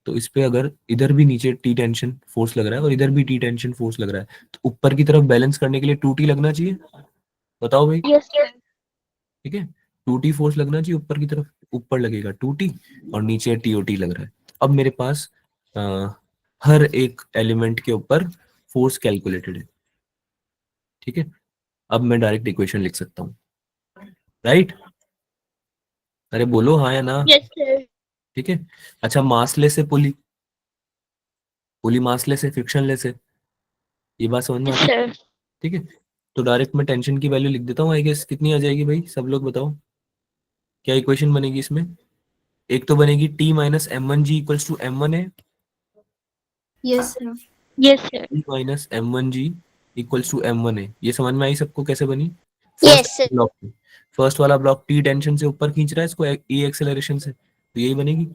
S1: तो इस पे अगर इधर भी नीचे टी टेंशन फोर्स लग रहा है और इधर भी टी टेंशन फोर्स लग रहा है, तो ऊपर की तरफ बैलेंस करने के लिए 2T लगना चाहिए, बताओ भाई।
S4: Yes sir.
S1: ठीक है, 2T फोर्स लगना चाहिए ऊपर की तरफ, ऊपर लगेगा 2T और नीचे TOT लग रहा है। अब मेरे पास हर एक एलिमेंट के ऊपर फोर्स कैलकुलेटेड है। ठीक है, अब मैं डायरेक्ट इक्वेशन लिख सकता हूँ, राइट? अरे बोलो हाँ या ना?
S4: Yes sir.
S1: ठीक है, अच्छा, मासलेस है पुली, पुली मासलेस है, फ्रिक्शनलेस है, ये बात समझ में
S4: यस
S1: आती है?
S4: सर।
S1: ठीक है, तो डायरेक्ट मैं टेंशन की वैल्यू लिख देता हूँ, आई गेस कितनी आ जाएगी भाई, सब लोग बताओ क्या इक्वेशन बनेगी इसमें? एक तो बनेगी T minus M1G equals to M1 है,
S2: Yes, sir.
S4: Yes sir.
S1: T minus M1G equals to M1 है। ये समझ में आई सबको कैसे बनी?
S3: Yes, sir.
S1: ब्लॉक, फर्स्ट वाला ब्लॉक T टेंशन से ऊपर खींच रहा है इसको E एक्सेलरेशन से, तो यही बनेगी,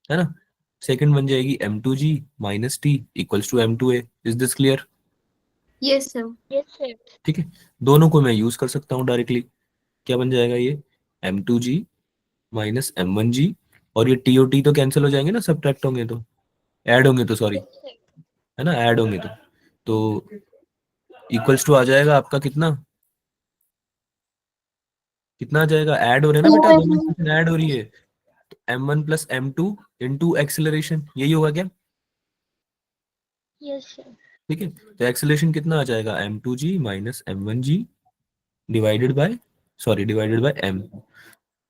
S1: है ना? सेकंड बन जाएगी M2G minus T equals to M2A। Is this clear?
S2: Yes, sir.
S4: Yes sir.
S1: ठीक है, दोनों को मैं यूज कर सकता हूँ डायरेक्टली। क्या बन जाएगा ये? M2G माइनस M1G, और ये TOT तो कैंसिल हो जाएंगे ना, सब्ट्रैक्ट होंगे तो, ऐड होंगे तो सॉरी, है ना, ऐड होंगे तो इक्वल्स टू आ जाएगा आपका कितना, कितना आ जाएगा? ऐड हो रहे हैं ना बेटा, दोनों इक्वेशन ऐड हो रही है, तो M1 plus M2 into acceleration, यही होगा क्या?
S4: Yes sir.
S1: ठीक है, तो एक्सेलरेशन कितना आ जाएगा? M2G minus M1G divided by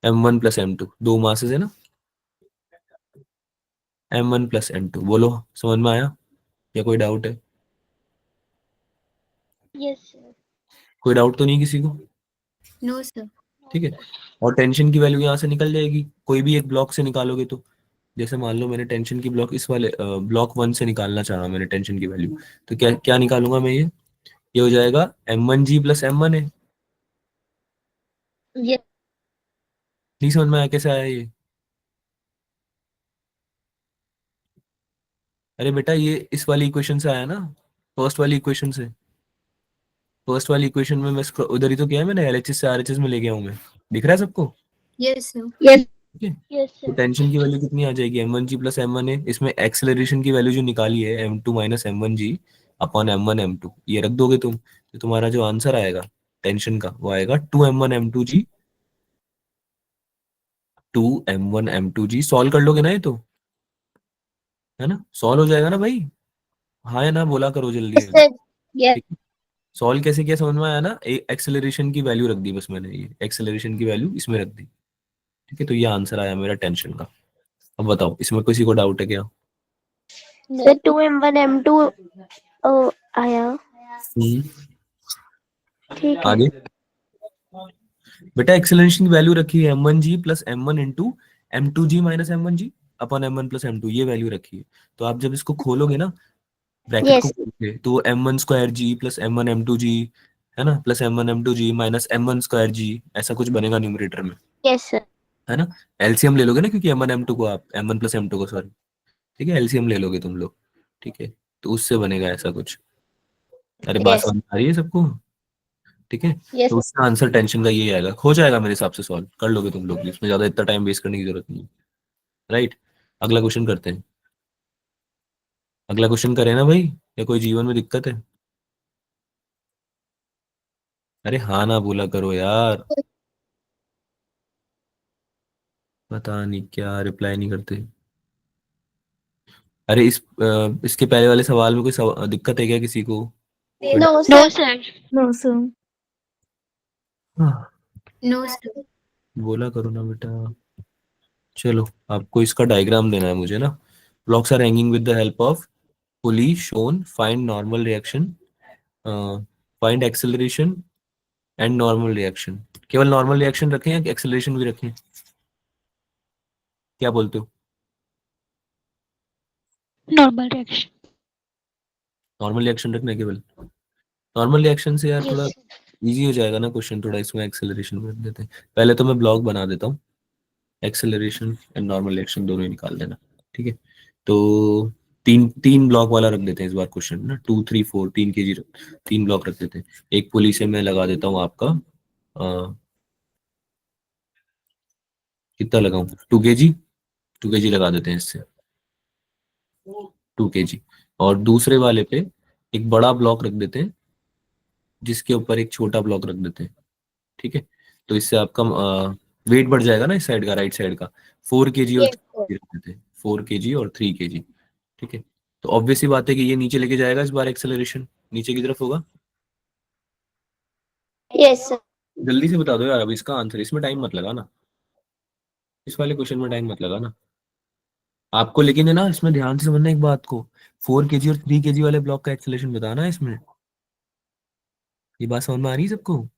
S1: M1 plus M2, दो मासेस है ना, M1 प्लस M2, बोलो समझ में आया या कोई डाउट है?
S4: Yes sir.
S1: कोई डाउट तो नहीं किसी को?
S2: No, sir.
S1: ठीक है, और टेंशन की वैल्यू यहाँ से निकल जाएगी, कोई भी एक ब्लॉक से निकालोगे तो, जैसे मान लो मैंने टेंशन की ब्लॉक इस वाले ब्लॉक 1 से निकालना चाहा मैंने टेंशन की वैल्यू, तो क्या क्या निकालूंगा मैं? ये हो जाएगा M1G प्लस M1 है।
S4: यस।
S1: नहीं समझ में आया कैसे आया ये? अरे बेटा ये इस वाली इक्वेशन से आया ना, फर्स्ट वाली इक्वेशन से, फर्स्ट वाली इक्वेशन में मैं उधर ही तो किया है मैंने, LHS से RHS में ले गया हूँ मैं, दिख रहा है सबको?
S2: Yes, sir.
S4: यस।
S1: ठीक है।
S4: यस
S1: तो
S4: सर।
S1: टेंशन की वैल्यू कितनी आ जाएगी, m1g प्लस m1 है, इसमें एक्सेलरेशन की वैल्यू जो निकाली है m2 minus m1g upon m1 m2, ये रख दोगे तुम, तो तुम्हारा जो आंसर आएगा टेंशन का वो आएगा 2m1 m2g, 2m1 m2g। Solve कर लोगे ना ये तो, है ना, सॉल्व हो जाएगा ना भाई, हाँ या ना बोला करो जल्दी
S3: यस
S1: जल्दी।
S3: सर। यस।
S1: ठीक है, सॉल्व कैसे किया समझ में आया ना, एक्सेलरेशन की वैल्यू रख दी बस मैंने, ये एक्सेलरेशन की वैल्यू इसमें रख दी। ठीक है, तो ये आंसर आया मेरा टेंशन का। अब बताओ इसमें किसी को डाउट है क्या?
S3: सर 2m1m2 आया।
S1: हम्म,
S3: ठीक है।
S1: आगे बेटा एक्सेलरेशन की वैल्यू रखी है m1g plus m1 into m2g minus m1g upon m1 plus m2, ये वैल्यू रखी है। तो आप जब इसको खोलोगे ना, ब्रैकेट को
S3: यस।
S1: खोलोगे, तो m1 square g plus m1 m2g, है ना, plus m1 m2g minus m1 square g, ऐसा कुछ बनेगा न्यूमरेटर में,
S3: यस सर।
S1: है ना। एलसीएम ले लोगे ना, क्योंकि m1 m2 को आप m1 प्लस m2 को, सॉरी, ठीक है, एलसीएम ले लोगे तुम लोग। ठीक है, तो उससे बनेगा ऐसा कुछ। अरे बात
S3: यस।
S1: समझ में आ रही है सबको? ठीक है,
S3: यस।
S1: तो उसका आंसर टेंशन का यही आएगा, हो जाएगा मेरे हिसाब से, सॉल्व कर लोगे तुम लोग भी, इसमें ज्यादा इतना टाइम वेस्ट करने की जरूरत नहीं है। राइट, अगला क्वेश्चन करते हैं। अगला क्वेश्चन करें ना भाई, या कोई जीवन में दिक्कत है? अरे हाँ ना बोला करो यार, पता नहीं क्या रिप्लाई नहीं करते। अरे इसके पहले वाले सवाल में कोई दिक्कत है क्या किसी को? कोई
S3: no
S4: no
S3: sir.
S4: Sir.
S2: No, sir.
S1: हाँ,
S2: No, sir.
S1: बोला करो ना बेटा। चलो, आपको इसका डायग्राम देना है मुझे ना। Blocks are hanging with the help of pulley shown, find normal reaction, find acceleration and normal reaction. केवल नॉर्मल रिएक्शन रखें या एक्सेलरेशन भी रखें, क्या बोलते हो?
S4: Normal reaction.
S1: नॉर्मल रिएक्शन रखना है केवल, नॉर्मल रिएक्शन से यार थोड़ा
S3: यस।
S1: इजी हो जाएगा ना क्वेश्चन, थोड़ा इसमें एक्सेलरेशन भी रख देते हैं। पहले तो मैं ब्लॉक बना देता हूँ, एक्सेलरेशन एंड नॉर्मल रिएक्शन दोनों ही निकाल देना। ठीक है, तो तीन तीन ब्लॉक वाला रख देते हैं इस बार क्वेश्चन ना, 2 3 4 3 kg, तीन ब्लॉक रख देते हैं। एक पुली से मैं लगा देता हूँ आपका कितना लगाऊं, 2 kg, 2 kg लगा देते हैं इससे, 2 kg। और दूसरे वाले पे एक बड़ा ब्लॉक रख देते हैं, जिसके ऊपर एक छोटा ब्लॉक रख देते हैं। ठीक है, तो इससे आपका वेट बढ़ जाएगा ना इस साइड का, राइट साइड का। 4 kg और
S3: यस
S1: 3 kg रख देते हैं, 4 kg और 3 kg। ठीक है, तो ऑब्वियस सी बात है कि ये नीचे लेके जाएगा, इस बार एक्सेलरेशन नीचे की तरफ होगा।
S3: Yes sir.
S1: जल्दी से बता दो यार, अब इसका आंसर, इसमें टाइम मत लगा ना, इस वाले क्वेश्चन में टाइम मत लगा ना आपको, लेकिन है ना इसमें ध्यान से समझना एक बात को, 4 kg और 3 kg वाले ब्लॉक का एक्सेलरेशन बताना है इसमें। ये बात समझ में आ रही है सबको?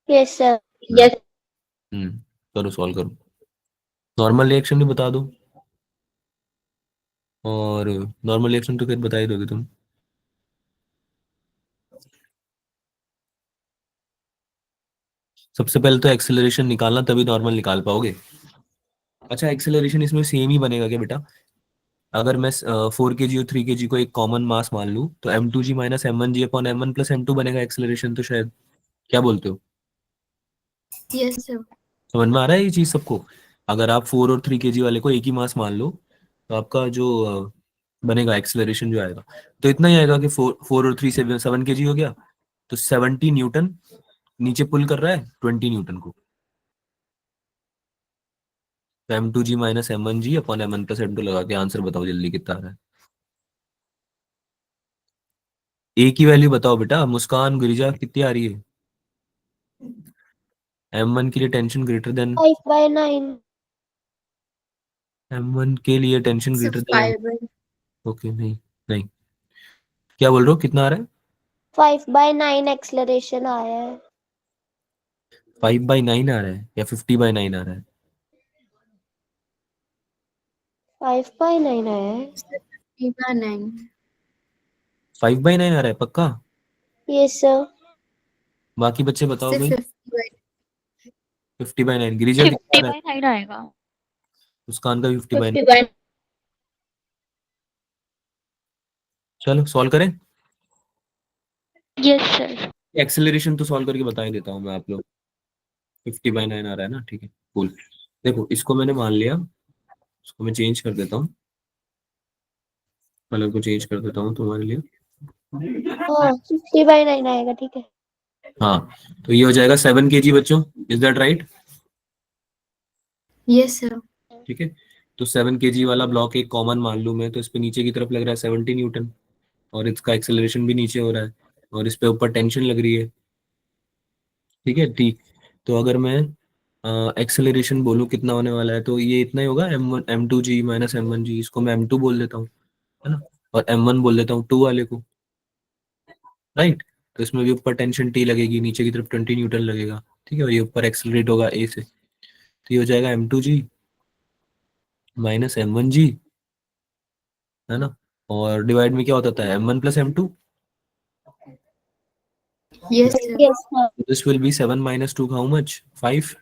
S3: Yes sir.
S1: यस। करो, सॉल्व करो, नॉर्मल रिएक्शन भी बता दो, और नॉर्मल रिएक्शन तो फिर बता ही दोगे तुम। सबसे पहले तो एक्सेलरेशन निकालना, तभी नॉर्मल निकाल पाओगे। अच्छा, एक्सेलरेशन इसमें सेम ही बनेगा क्या बेटा? अगर मैं 4 kg और 3 kg को एक कॉमन मास मान लूं, तो m2g minus m1g upon m1 plus m2 बनेगा एक्सेलरेशन तो शायद, क्या बोलते हो?
S2: Yes, sir.
S1: समझ में आ रहा है ये चीज सबको? अगर आप 4 और 3 kg वाले को एक ही मास मान लो, तो आपका जो बनेगा एक्सेलरेशन जो आएगा, तो इतना ही आएगा कि 4 और 3 7 kg हो गया, तो 70 न्यूटन नीचे पुल कर रहा है 20 न्यूटन को। तो m2g minus m1g upon m1 plus m2 लगा के आंसर बताओ जल्दी कितना आ रहा है। ए की वैल्यू बताओ बेटा, मुस्कान गिरिजा कितनी आ रही है? m1 के लिए टेंशन ग्रेटर देन,
S3: 5/9।
S1: m1 के लिए tension
S2: So
S1: greater than,
S2: 5 by
S1: okay, नहीं नहीं, क्या बोल रहे हो, कितना आ रहा है?
S3: 5/9 एक्सेलरेशन आया है।
S1: 5/9 आ रहा है या 50/9 आ रहा है?
S3: 5/9 आया है।
S2: 50/9.
S1: 5/9 आ रहा है पक्का?
S3: Yes sir.
S1: बाकी बच्चे बताओ
S2: Say
S1: भाई।
S2: 50 by
S1: 50/9 गिरिजा कितना आ
S4: फिफ्टी
S1: रहा है?
S4: बाई नाइन आएगा।
S1: मुस्कान का भी 50/9।
S3: 50/9।
S1: चलो सॉल्व करें,
S4: यस सर।
S1: एक्सेलरेशन तो सॉल्व करके बता ही देता हूँ मैं आप लोग। 50/9 आ रहा है ना, ठीक है कूल। देखो इसको मैंने मान लिया, इसको मैं चेंज कर देता हूँ, कलर को चेंज कर देता हूँ तुम्हारे लिए।
S3: हाँ 50/9 आएगा, ठीक है।
S1: हाँ तो ये हो जाएगा 7 kg बच्चों, is that right?
S2: Yes, sir.
S1: ठीक है, तो 7 kg वाला ब्लॉक एक कॉमन मान लूं मैं, तो इस पे नीचे की तरफ लग रहा है 70 न्यूटन, और इसका एक्सेलरेशन भी नीचे हो रहा है, और इस पे ऊपर टेंशन लग रही है। ठीक है ठीक, तो अगर मैं एक्सेलरेशन बोलूं कितना होने वाला है, तो ये इतना ही होगा, m2g माइनस m1g, इसको मैं m2 बोल देता हूँ, है ना, और m1 बोल देता हूँ 2 वाले को, राइट। तो इसमें भी ऊपर टेंशन T लगेगी, नीचे की तरफ 20 न्यूटन लगेगा, ठीक है, और ये ऊपर एक्सेलरेट होगा A से, तो ये हो जाएगा m2g माइनस m1g, है ना, और डिवाइड में क्या होता है m1 plus m2,
S2: Yes, sir.
S3: Yes, sir.
S1: This will B 7 minus 2, how much, 5,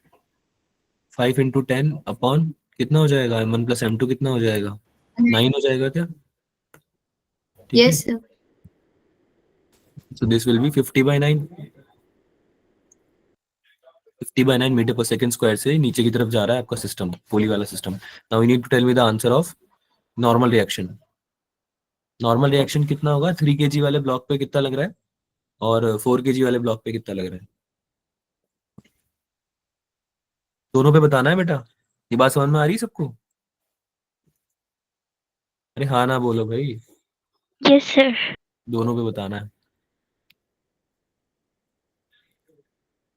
S1: 5 into 10 upon कितना हो जाएगा, m1 प्लस m2 कितना हो जाएगा, 9 हो जाएगा क्या? ठीक है,
S2: Yes, sir.
S1: so this will be 50/9, 50/9 metre per second square से नीचे की तरफ जा रहा है आपका सिस्टम, पोली वाला system. Now you need to tell me the answer of normal reaction. Normal reaction कितना होगा, 3 kg वाले ब्लॉक पे कितना लग रहा है, और 4 kg वाले ब्लॉक पे कितना लग रहा है, दोनों पे बताना है बेटा। ये बात समझ में आ रही है सबको? अरे हाँ ना बोलो भाई,
S4: यस सर।
S1: दोनों पे बताना है।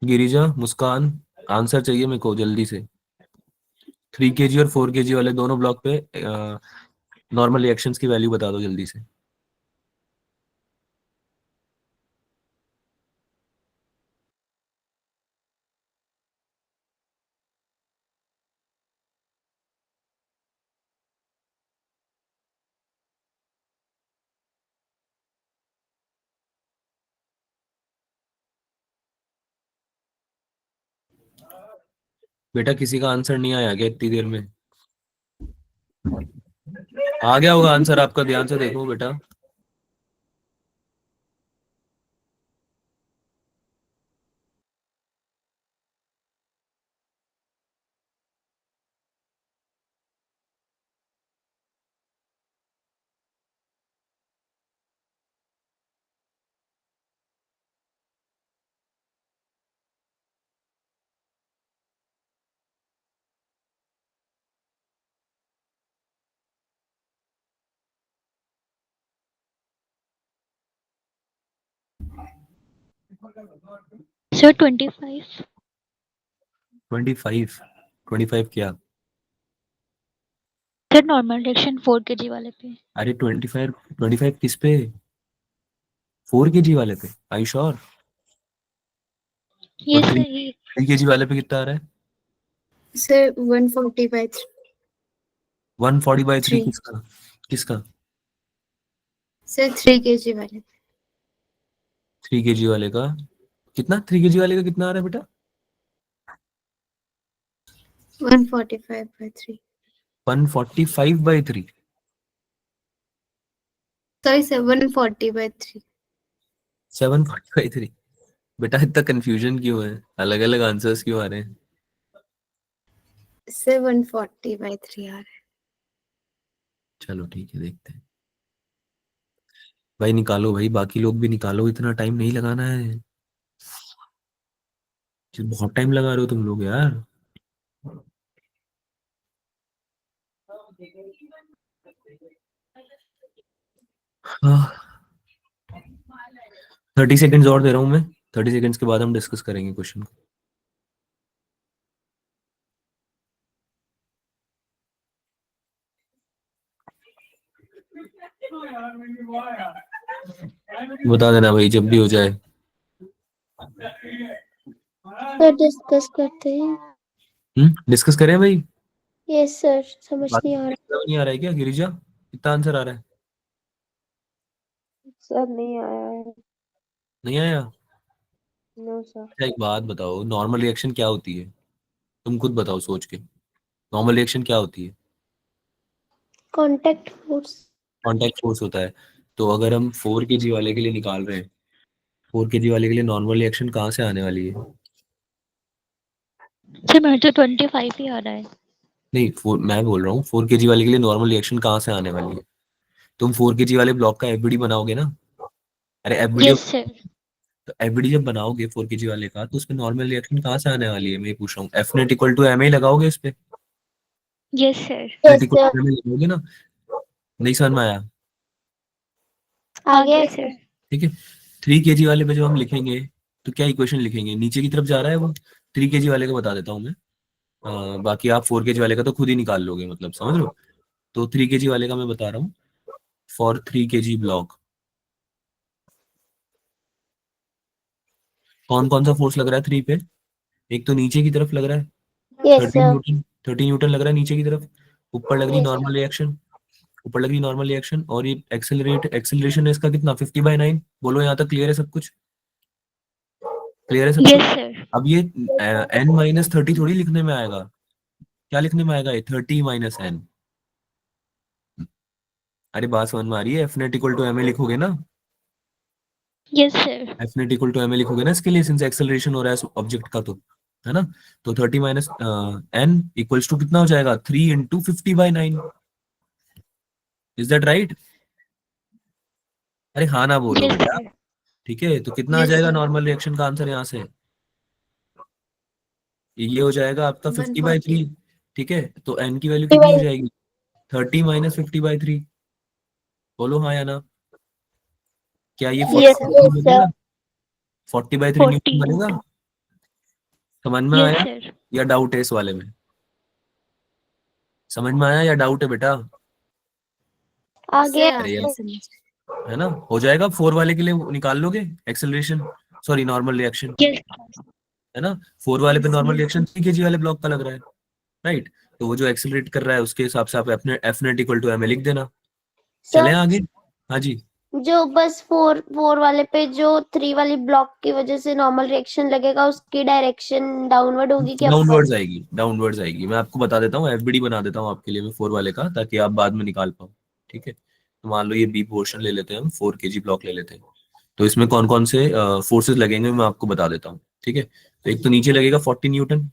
S1: गिरिजा, मुस्कान, आंसर चाहिए मेरे को जल्दी से। 3 kg और 4 kg वाले दोनों ब्लॉक पे नॉर्मल रिएक्शंस की वैल्यू बता दो जल्दी से। बेटा किसी का आंसर नहीं आया क्या इतनी देर में? आ गया होगा आंसर आपका, ध्यान से देखो बेटा।
S4: सर 25।
S1: 25, 25 क्या?
S4: सर नॉर्मल रिएक्शन 4 kg वाले पे।
S1: अरे 25, 25 किस पे, 4 kg वाले पे, आई श्योर? और
S4: ये
S1: थ्री
S4: सही।
S1: 3 kg वाले पे कितना आ रहा है?
S2: Sir, 140/3.
S1: 140/3
S2: 3.
S1: किसका, किसका?
S2: Sir, 3 kg वाले.
S1: 3 kg वाले का कितना, 3 kg वाले का कितना आ रहा है बेटा?
S2: 145/3.
S1: 145/3।
S2: Sorry, sir. 140/3.
S1: 740/3। बेटा इतना कंफ्यूजन क्यों है, अलग अलग आंसर्स क्यों आ रहे हैं?
S2: Sir, 140/3 आ रहा है.
S1: चलो ठीक है, देखते हैं। भाई निकालो भाई, बाकी लोग भी निकालो, इतना टाइम नहीं लगाना है, बहुत टाइम लगा रहे हो तुम लोग यार। हाँ, 30 सेकेंड्स और दे रहा हूँ मैं, 30 सेकेंड्स के बाद हम डिस्कस करेंगे क्वेश्चन को। बता देना भाई जब भी हो जाए।
S3: तो डिस्कस करते हैं।
S1: डिस्कस करें भाई।
S3: यस सर, समझ
S1: बात
S3: नहीं आ रहा।
S1: नहीं आ रहा है क्या गिरिजा, कितना आंसर आ रहा है?
S3: सर नहीं आया है।
S1: नहीं आया?
S3: No sir.
S1: अच्छा एक बात बताओ, नॉर्मल रिएक्शन क्या होती है, तुम खुद बताओ सोच के, नॉर्मल रिएक्शन क्या होती है?
S3: Contact force.
S1: कांटेक्ट फोर्स होता है। तो अगर हम 4 kg वाले के लिए निकाल रहे हैं, 4 kg वाले के लिए नॉर्मल रिएक्शन कहाँ से आने वाली है?
S4: सर मेरे तो 25 ही आ रहा है।
S1: नहीं, मैं बोल रहा हूँ 4 kg वाले के लिए नॉर्मल रिएक्शन कहाँ से आने वाली है? तुम 4 kg वाले ब्लॉक का एफबीडी बनाओगे ना? अरे एफबीडी,
S4: यस सर।
S1: तो एफबीडी जब बनाओगे 4 kg वाले का, तो उसमें नॉर्मल रिएक्शन कहाँ से आने वाली है, मैं ये पूछ रहा हूँ। F net equal to M A लगाओगे इस पे?
S4: Yes sir.
S1: Net equal to M A लगाओगे ना? नहीं समझ में आया?
S3: आगे
S4: सर।
S1: ठीक है। 3 kg वाले पे जब हम लिखेंगे तो क्या इक्वेशन लिखेंगे? नीचे की तरफ जा रहा है वो। 3 kg वाले का बता देता हूँ मैं। बाकी आप 4 kg वाले का तो खुद ही निकाल लोगे, मतलब समझ लो। तो 3 kg वाले का मैं बता रहा हूँ। फॉर 3 kg ब्लॉक कौन कौन सा फोर्स लग रहा है 3 पे? एक तो नीचे की तरफ लग रहा है,
S3: यस
S1: 30
S3: सर।
S1: न्यूटन। 30 न्यूटन लग रहा है नीचे की तरफ। ऊपर लग रही
S3: Yes,
S1: नॉर्मल रिएक्शन। ऊपर लग रही नॉर्मल रिएक्शन, और ये एक्सेलरेशन है इसका कितना? 50/9। बोलो यहाँ तक क्लियर है सब कुछ? क्लियर है सब
S4: यस
S1: कुछ?
S4: सर।
S1: अब ये n-30 थोड़ी लिखने में आएगा। क्या लिखने में आएगा? ये 30 - n। अरे बात समझ में आ रही है? F net equal to M A लिखोगे ना?
S4: Yes sir.
S1: F net equal to M A लिखोगे ना इसके लिए, सिंस एक्सेलरेशन हो रहा है ऑब्जेक्ट का, तो है ना? तो 30 - n इक्वल्स टू कितना हो जाएगा? 3 × 50/9। Is that right? अरे हाँ ना बोलो
S4: यस
S1: बेटा।
S4: सर।
S1: ठीक है, तो कितना आ
S2: Yes,
S1: जाएगा
S2: sir.
S1: नॉर्मल रिएक्शन का आंसर यहाँ से? ये हो जाएगा आपका 50/3।
S2: 140.
S1: ठीक है, तो n की वैल्यू कितनी हो जाएगी? 30 - 50/3। बोलो हाँ या ना? क्या ये
S2: Yes,
S1: 40
S2: sir.
S1: बनेगा? 40/3
S4: 40।
S1: न्यूटन बनेगा? समझ में
S4: यस
S1: आया
S4: सर।
S1: या डाउट है इस वाले में? समझ में आया या डाउट है बेटा?
S3: आगे
S2: Sir,
S1: अरे यार,
S2: आगे समझ.
S1: है ना? हो जाएगा 4 वाले के लिए निकाल लोगे acceleration, sorry normal reaction,
S4: yes
S1: है ना? 4 वाले पे
S2: Yes,
S1: normal
S2: sir.
S1: Reaction 3 kg वाले ब्लॉक का लग रहा है, राइट? तो वो जो एक्सेलरेट कर रहा है उसके हिसाब से आप F net equal to M A लिख देना। चलें
S3: सर,
S1: आगे? हाँ जी।
S3: जो बस 4 वाले पे जो 3 वाली ब्लॉक की वजह से नॉर्मल रिएक्शन लगेगा, उसकी डायरेक्शन डाउनवर्ड होगी कि अपवर्ड?
S1: डाउनवर्ड्स आएगी, डाउनवर्ड्स आएगी। मैं आपको बता देता हूँ, एफबीडी बना देता हूँ आपके लिए मैं 4 वाले का, ताकि आप बाद में निकाल पाओ। ठीक है, तो मान लो ये बी पोर्शन ले लेते हैं हम, 4 kg ब्लॉक ले लेते हैं। तो इसमें कौन कौन से फोर्सेस लगेंगे मैं आपको बता देता हूँ। ठीक है, तो एक तो नीचे लगेगा 40 न्यूटन,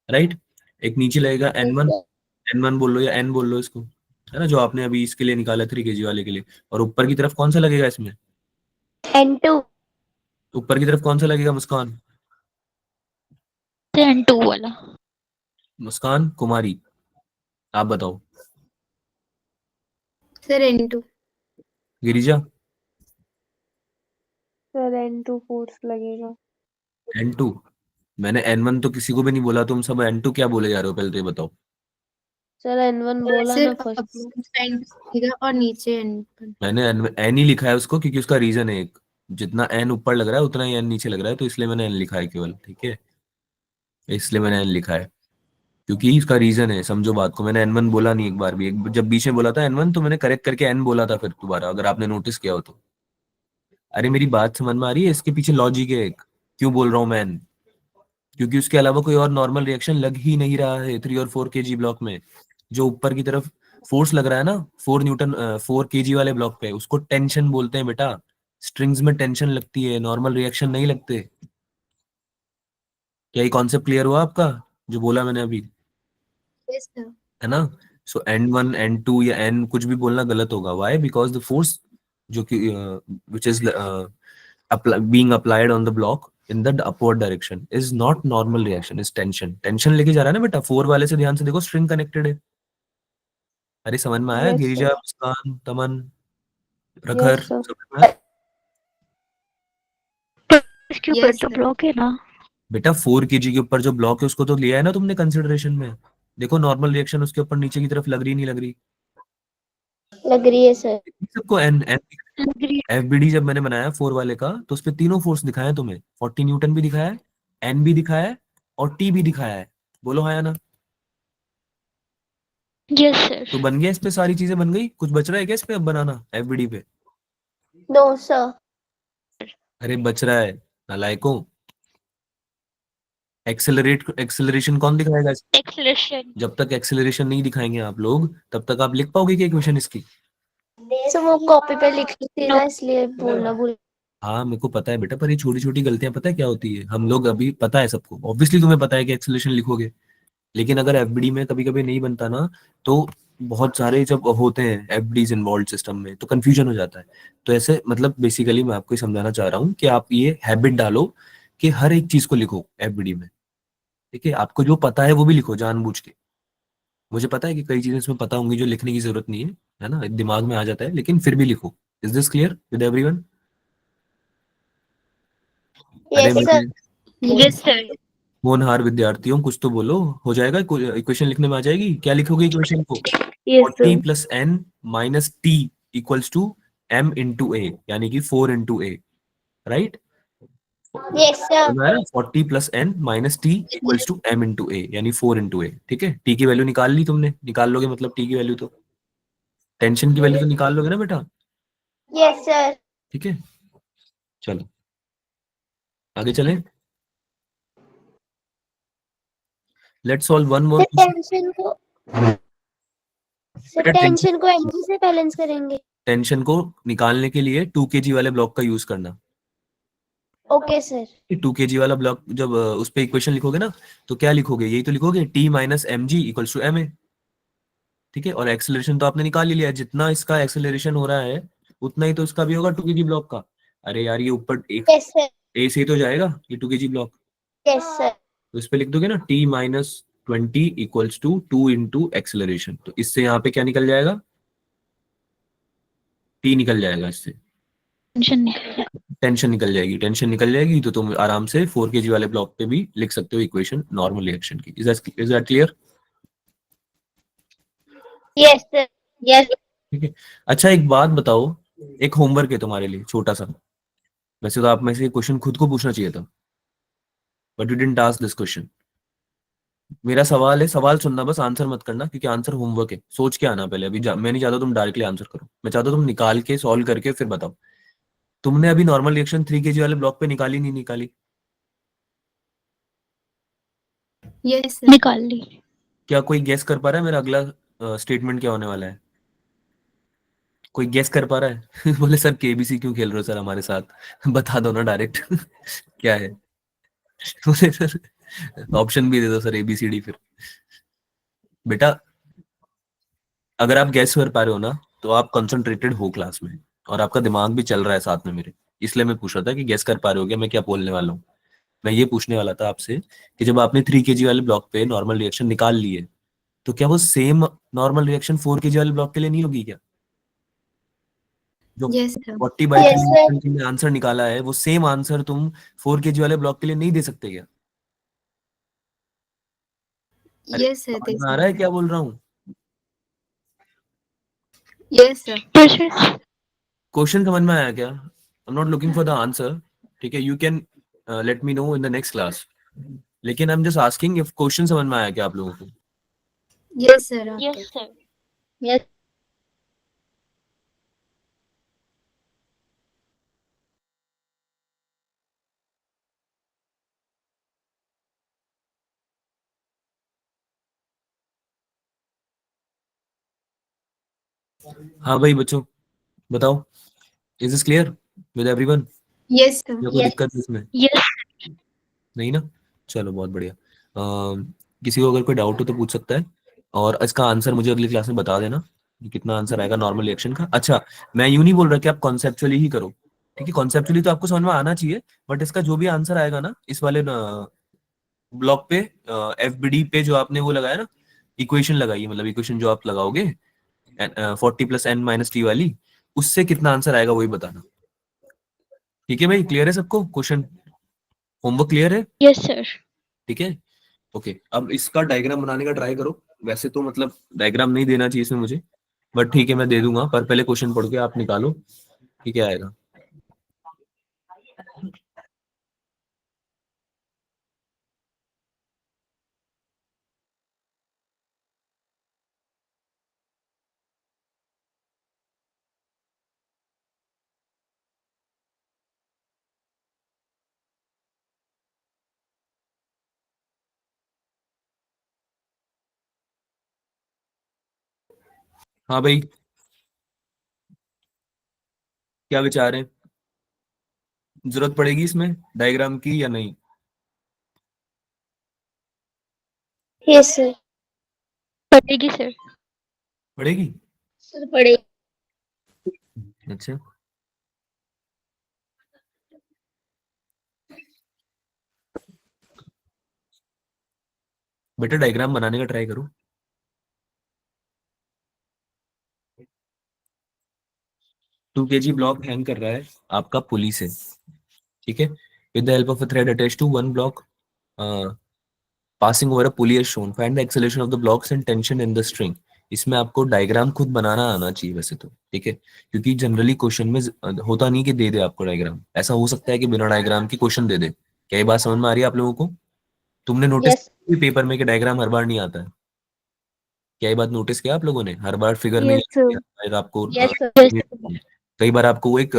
S1: राइट? एक नीचे लगेगा n1। n1 बोल लो या n बोल लो इसको, है ना, जो आपने अभी इसके लिए निकाला 3 kg वाले के लिए। और ऊपर की तरफ कौन सा लगेगा इसमें?
S3: N2।
S1: ऊपर की तरफ कौन सा लगेगा मुस्कान?
S4: सर। N2 वाला।
S1: मुस्कान कुमारी, आप बताओ।
S2: Sir, N2.
S1: Girija?
S5: Sir N2 force लगेगा।
S1: n2? मैंने n1 तो किसी को भी नहीं बोला, तुम सब n2 क्या बोले जा रहे हो? पहले तो ये बताओ।
S5: सर N1 बोला
S2: Sir,
S5: ना फर्स्ट में।
S2: opposite side दिखेगा और नीचे N1.
S1: मैंने n ही लिखा है उसको, क्योंकि उसका रीजन है एक, जितना n ऊपर लग रहा है उतना ही n नीचे लग रहा है, तो इसलिए मैंने n लिखा है केवल। ठीक है, इसलिए मैंने n लिखा है, क्योंकि इसका रीजन है। समझो बात को, मैंने n1 बोला नहीं एक बार भी। जब बीच में बोला था n1 तो मैंने करेक्ट करके n बोला था फिर दोबारा, अगर आपने नोटिस किया हो तो। अरे मेरी बात समझ में आ रही है? इसके पीछे लॉजिक है एक, क्यों बोल रहा हूँ मैं n? क्योंकि उसके अलावा कोई और नॉर्मल रिएक्शन लग ही नहीं रहा है 3 और 4 kg ब्लॉक में। जो ऊपर की तरफ फोर्स लग रहा है ना 4 kg वाले ब्लॉक पे, उसको टेंशन बोलते हैं बेटा। स्ट्रिंग्स में टेंशन लगती है, नॉर्मल रिएक्शन नहीं लगते। क्या ये कॉन्सेप्ट क्लियर हुआ आपका जो बोला मैंने अभी?
S2: Yes, sir.
S1: है ना? सो n1 n2 या n कुछ भी बोलना गलत होगा। व्हाई? बिकॉज द फोर्स जो कि which is being applied on the block in the upward direction is not normal reaction, is tension। Tension लेके जा रहा है ना बेटा। 4 वाले से ध्यान से देखो, स्ट्रिंग कनेक्टेड है। अरे समझ में आया?
S5: Yes
S1: Girija,
S5: sir.
S1: मुस्कान, तमन,
S5: यस
S1: प्रखर,
S5: सर।
S1: समझ में आया?
S4: इसके ऊपर
S2: Yes,
S4: तो
S2: sir.
S4: ब्लॉक है ना।
S1: बेटा 4 kg के ऊपर जो ब्लॉक है उसको तो लिया है ना तुमने कंसिडरेशन में। देखो नॉर्मल रिएक्शन उसके ऊपर नीचे की तरफ लग रही नहीं लग रही?
S3: लग रही है सर।
S1: सबको एन एन
S4: लग रही
S1: एफबीडी जब मैंने बनाया 4 वाले का, तो उस पे तीनों फोर्स दिखाए हैं तुम्हें। 40 न्यूटन भी दिखाया है, एन भी दिखाया है, और टी भी दिखाया है। बोलो हाँ या ना?
S4: है। Yes sir.
S1: तो बन गया, इस पे सारी चीजें बन गई। कुछ बच रहा है क्या इस पे अब बनाना एफबीडी पे?
S3: No sir.
S1: अरे बच रहा है, नालायकों। एक्सेलरेशन कौन दिखाएगा
S4: एक्सेलरेशन।
S1: जब तक एक्सेलरेशन नहीं दिखाएंगे आप लोग, तब तक आप लिख पाओगे क्या इक्वेशन इसकी?
S3: सर वो कॉपी पे लिखी थी
S4: नो।
S3: ना, इसलिए बोलना भूल।
S1: हाँ मेरे को पता है बेटा, पर ये छोटी छोटी गलतियां पता है क्या होती है, हम लोग अभी पता है सबको, ऑब्वियसली तुम्हें पता है कि एक्सेलरेशन लिखोगे, लेकिन अगर एफबीडी में कभी कभी नहीं बनता ना, तो बहुत सारे जब होते हैं एफडीज इन्वॉल्व सिस्टम में तो कंफ्यूजन हो जाता है। तो ऐसे मतलब बेसिकली मैं आपको ये समझाना चाह रहा हूँ कि आप ये हैबिट डालो कि हर एक चीज को लिखो एफबीडी में। ठीक है, आपको जो पता है वो भी लिखो जानबूझ के। मुझे पता है कि कई चीजें इसमें पता होंगी जो लिखने की जरूरत नहीं है ना, दिमाग में आ जाता है, लेकिन फिर भी लिखो। Is this clear with everyone? अरे
S3: यस सर।
S2: Yes.
S4: सर।
S1: होनहार विद्यार्थियों कुछ तो बोलो, हो जाएगा, इक्वेशन लिखने में आ जाएगी। क्या लिखोगे इक्वेशन को?
S5: Yes
S1: 40
S5: sir.
S1: Plus N minus T equals to M into A, यानी कि 4 into A, right?
S3: Yes sir.
S1: 40 plus N minus T equals to M into A, यानी 4 इंटू ए। ठीक है, टी की वैल्यू निकाल ली तुमने, निकाल लोगे मतलब टी की वैल्यू तो, टेंशन की वैल्यू तो निकाल लोगे ना बेटा।
S3: Yes sir.
S1: ठीक है, चलो आगे चलें। Let's solve one more
S3: sir
S1: question.
S3: Tension को एमजी से बैलेंस करेंगे।
S1: टेंशन को निकालने के लिए 2 kg वाले ब्लॉक का यूज करना।
S3: Okay sir.
S1: 2 kg वाला ब्लॉक जब उस पे इक्वेशन लिखोगे ना, तो क्या लिखोगे? यही तो लिखोगे, T minus M G equals to M A. ठीक है, और एक्सेलरेशन तो आपने निकाल ही लिया है, जितना इसका एक्सेलरेशन हो रहा है उतना ही तो इसका भी होगा 2 kg ब्लॉक का। अरे यार ये ऊपर एक
S3: यस सर।
S1: ए से ही तो जाएगा ये 2 kg ब्लॉक।
S3: Yes sir.
S1: तो इस पे लिख दोगे ना T minus 20 equals to 2 into acceleration, तो इससे यहाँ पे क्या निकल जाएगा? टी निकल जाएगा इससे,
S4: टेंशन
S1: टेंशन निकल जाएगी। टेंशन निकल जाएगी तो तुम आराम से 4 kg वाले ब्लॉक पे भी लिख सकते हो इक्वेशन नॉर्मल रिएक्शन की। Is that clear?
S3: Yes sir. Yes.
S1: ठीक है, अच्छा एक बात बताओ, एक होमवर्क है तुम्हारे लिए छोटा सा। वैसे तो आप में से क्वेश्चन खुद को पूछना चाहिए था, but you didn't ask this question. मेरा सवाल है, सवाल सुनना बस, आंसर मत करना, क्योंकि आंसर होमवर्क है, सोच के आना पहले। अभी मैं नहीं चाहता तुम डायरेक्टली आंसर करो, मैं चाहता हूं तुम निकाल के सॉल्व करके फिर बताओ। तुमने अभी नॉर्मल रिएक्शन 3 kg वाले ब्लॉक पे निकाली नहीं निकाली?
S2: Yes, sir.
S4: निकाल ली।
S1: क्या कोई गेस कर पा रहा है मेरा अगला स्टेटमेंट क्या होने वाला है? कोई गेस कर पा रहा है? बोले सर केबीसी क्यों खेल रहे हो सर हमारे साथ? बता दो ना डायरेक्ट। क्या है? बोले सर ऑप्शन भी दे दो सर, एबीसीडी। फिर बेटा अगर आप गैस कर पा रहे हो ना, तो आप कंसंट्रेटेड हो क्लास में, और आपका दिमाग भी चल रहा है साथ में मेरे। इसलिए मैं पूछ रहा था कि गैस कर पा रहे हो क्या मैं क्या बोलने वाला हूँ। मैं ये पूछने वाला था आपसे कि जब आपने 3 kg वाले ब्लॉक पे नॉर्मल रिएक्शन निकाल लिए, तो क्या वो सेम नॉर्मल रिएक्शन 4 kg वाले ब्लॉक के लिए नहीं होगी क्या? जो
S2: Yes, sir.
S1: 40/3
S3: yes sir.
S1: Reaction के लिए आंसर निकाला है, वो सेम आंसर तुम 4 kg वाले ब्लॉक के लिए नहीं दे सकते क्या? अरे
S2: Yes, sir.
S1: समझ में आ रहा है क्या बोल रहा हूँ?
S2: Yes, sir.
S4: सर
S1: क्वेश्चन समझ में आया क्या? I am not looking for the answer. ठीक है, you can let me know in the next class, लेकिन I am just asking if question समझ में आया क्या आप लोगों को?
S2: Yes, sir.
S4: Yes
S2: Okay.
S4: Sir.
S3: Yes.
S1: हाँ भाई बच्चों बताओ, is this clear with everyone?
S2: Yes, sir.
S1: या कोई
S3: Yes.
S1: दिक्कत है इसमें?
S4: यस
S1: नहीं ना, चलो बहुत बढ़िया। किसी को अगर कोई डाउट हो तो पूछ सकता है, और इसका आंसर मुझे अगली क्लास में बता देना कि कितना आंसर आएगा नॉर्मल रिएक्शन का। अच्छा, मैं यूं नहीं बोल रहा कि आप कॉन्सेप्चुअली ही करो, ठीक है, कॉन्सेप्चुअली तो आपको समझ में आना चाहिए, बट इसका जो भी आंसर आएगा ना इस वाले ब्लॉक पे, एफबीडी पे जो आपने वो लगाया ना, इक्वेशन लगाई, मतलब इक्वेशन जो आप लगाओगे 40 + n - t वाली, उससे कितना आंसर आएगा वही बताना। ठीक है भाई, क्लियर है सबको? क्वेश्चन होमवर्क क्लियर है?
S4: Yes sir.
S1: ठीक है, ओके। अब इसका डायग्राम बनाने का ट्राई करो। वैसे तो मतलब डायग्राम नहीं देना चाहिए इसमें मुझे, बट ठीक है मैं दे दूंगा, पर पहले क्वेश्चन पढ़ के आप निकालो कि क्या आएगा। हाँ भाई, क्या विचार है? जरूरत पड़ेगी इसमें डायग्राम की या नहीं?
S5: Yes sir.
S4: पड़ेगी सर।
S1: पड़ेगी।
S5: सर पढ़ेगी।
S1: अच्छा, बेटा डायग्राम बनाने का ट्राई करो। टू केजी ब्लॉक हैंग कर रहा है आपका पुली से, ठीक है, with the help of a thread attached to one block passing over a pulley is shown, find the acceleration of the blocks and tension in the string. इसमें आपको डायग्राम खुद बनाना आना चाहिए वैसे तो, ठीक है, क्योंकि जनरली क्वेश्चन में होता नहीं कि दे दे आपको डायग्राम, ऐसा हो सकता है कि बिना डायग्राम की क्वेश्चन दे दे। क्या ये बात समझ में आ रही है आप लोगों को? तुमने नोटिस
S5: यस
S1: पेपर में कि डायग्राम हर बार नहीं आता है? क्या ये बात नोटिस किया आप लोगों ने? हर बार फिगर नहीं
S5: यस
S1: आती है,
S5: सर।
S1: हर बार आपको
S5: यस सर।
S4: यस
S1: कई बार आपको वो एक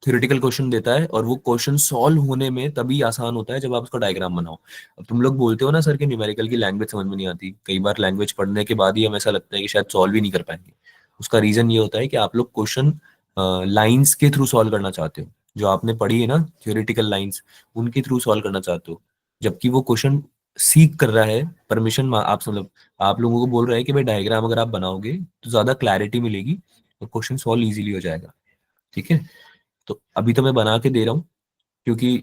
S1: थ्योरेटिकल क्वेश्चन देता है और वो क्वेश्चन सॉल्व होने में तभी आसान होता है जब आप उसका डायग्राम बनाओ। अब तुम लोग बोलते हो ना सर कि न्यूमेरिकल की लैंग्वेज समझ में नहीं आती, कई बार लैंग्वेज पढ़ने के बाद ही हमें ऐसा लगता है कि शायद सॉल्व ही नहीं कर पाएंगे। उसका रीजन ये होता है कि आप लोग क्वेश्चन लाइंस के थ्रू सॉल्व करना चाहते हो, जो आपने पढ़ी है ना थ्योरेटिकल लाइंस, उनके थ्रू सॉल्व करना चाहते हो, जबकि वो क्वेश्चन सीख कर रहा है परमिशन आप मतलब आप लोगों को बोल रहा है कि भाई डायग्राम अगर आप बनाओगे तो ज्यादा क्लैरिटी मिलेगी और क्वेश्चन सॉल्व इजीली हो जाएगा, ठीक है। तो अभी तो मैं बना के दे रहा हूँ क्योंकि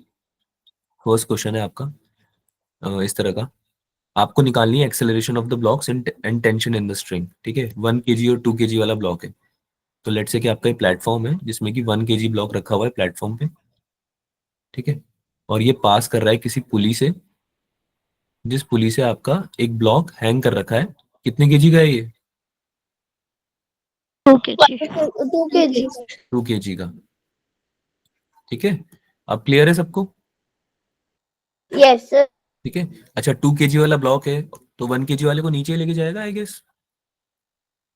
S1: फर्स्ट क्वेश्चन है आपका इस तरह का, आपको निकालनी है acceleration of the blocks and tension in the string, ठीक है। 1 kg और 2 kg वाला ब्लॉक है, तो लेट्स से कि आपका ये प्लेटफॉर्म है जिसमें कि 1 kg ब्लॉक रखा हुआ है प्लेटफॉर्म पे, ठीक है, और ये पास कर रहा है किसी पुली से, जिस पुली से आपका एक ब्लॉक हैंग कर रखा है। कितने केजी का है ये?
S4: 2 kg।
S5: 2 kg।
S1: 2 kg का, ठीक है। अब क्लियर है सबको?
S5: Yes sir.
S1: ठीक है। अच्छा 2 kg वाला ब्लॉक है तो 1 kg वाले को नीचे लेके जाएगा I guess,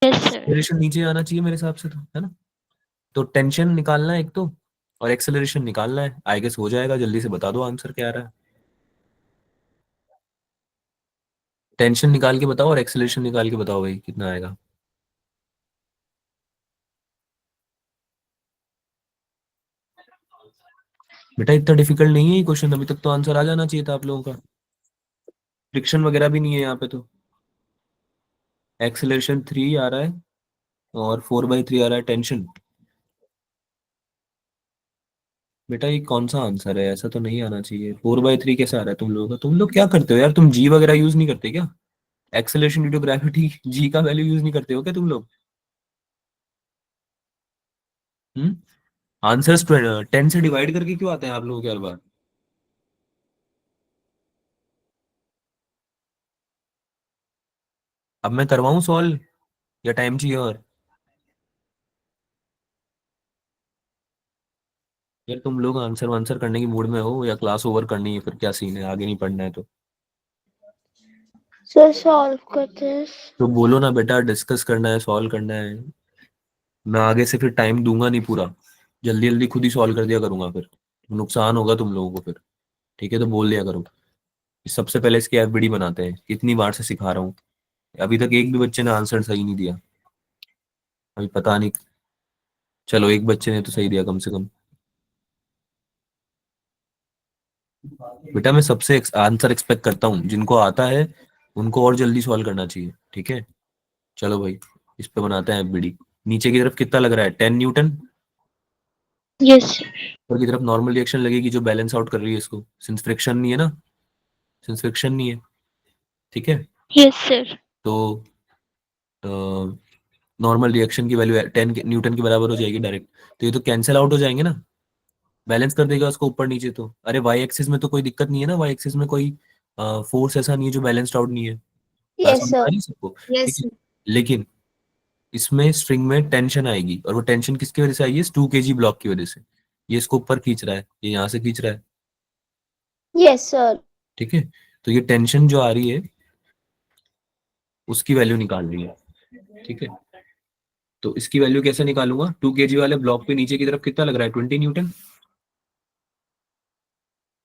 S4: yes sir.
S1: Acceleration नीचे आना चाहिए मेरे हिसाब से तो, है ना। तो टेंशन निकालना है एक तो और एक्सेलरेशन निकालना है, आई गेस हो जाएगा। जल्दी से बता दो आंसर क्या आ रहा है। टेंशन निकाल के बताओ और एक्सेलरेशन निकाल के बताओ भाई कितना आएगा। बेटा इतना डिफिकल्ट नहीं है ये क्वेश्चन, अभी तक तो आंसर आ जाना चाहिए था आप लोगों का। फ्रिक्शन वगैरह भी नहीं है यहाँ पे तो, एक्सेलरेशन 3 आ रहा है और 4/3 आ रहा है टेंशन। बेटा ये कौन सा आंसर है? ऐसा तो नहीं आना चाहिए। 4/3 कैसे आ रहा है तुम लोगों का? तुम लोग क्या करते हो यार, तुम जी वगैरह यूज नहीं करते क्या? Acceleration due to gravity G का वैल्यू यूज नहीं करते हो क्या तुम लोग? हम्म, आंसर्स 10 से डिवाइड करके क्यों आते हैं आप लोगों के हर बार? अब मैं करवाऊं सॉल्व या टाइम चाहिए और? यार तुम लोग आंसर वांसर करने की मूड में हो या क्लास ओवर करनी है, फिर क्या सीन है, आगे नहीं पढ़ना है तो?
S5: सर सॉल्व करते हैं।
S1: तो बोलो ना बेटा, डिस्कस करना है, सॉल्व करना है। मैं आगे से फिर टाइम दूंगा नहीं पूरा, जल्दी जल्दी खुद ही सॉल्व कर दिया करूंगा, फिर नुकसान होगा तुम लोगों को फिर, ठीक है। तो बोल दिया करो। सबसे पहले इसकी एफबीडी बनाते हैं, कितनी बार से सिखा रहा हूँ, अभी तक एक भी बच्चे ने आंसर सही नहीं दिया। अभी पता नहीं, चलो एक बच्चे ने तो सही दिया कम से कम। बेटा मैं सबसे आंसर एक्सपेक्ट करता हूँ, जिनको आता है उनको और जल्दी सॉल्व करना चाहिए, ठीक है। चलो भाई इस पे बनाते हैं एफबीडी। नीचे की तरफ कितना लग रहा है? 10 न्यूटन।
S4: यस
S1: ऊपर की तरफ नॉर्मल रिएक्शन लगेगी जो बैलेंस आउट कर रही है इसको, सिंस फ्रिक्शन नहीं है ना, सिंस फ्रिक्शन नहीं है, ठीक है।
S4: Yes sir.
S1: तो नॉर्मल रिएक्शन की वैल्यू 10 न्यूटन के बराबर हो जाएगी डायरेक्ट, तो ये तो कैंसिल आउट हो जाएंगे ना, बैलेंस कर देगा उसको ऊपर नीचे। तो अरे वाई एक्सिस में तो कोई दिक्कत नहीं है ना, वाई एक्सिस में कोई फोर्स ऐसा नहीं है जो बैलेंस्ड आउट नहीं है। बात
S5: यस
S1: समझ आ
S5: सर।
S1: रही है सबको? ठीक
S2: यस
S1: है। लेकिन इसमें स्ट्रिंग में टेंशन आएगी और वो टेंशन किसकी वजह से आई है? 2 kg ब्लॉक की वजह से। ये इसको ऊपर खींच रहा है, ये यहाँ से खींच रहा है,
S5: यस सर।
S1: ठीक है। तो ये टेंशन जो आ रही है उसकी वैल्यू निकाल रही है, ठीक है। तो इसकी वैल्यू कैसे निकालूंगा? 2 kg वाले ब्लॉक पे नीचे की तरफ कितना लग रहा है? 20 न्यूटन।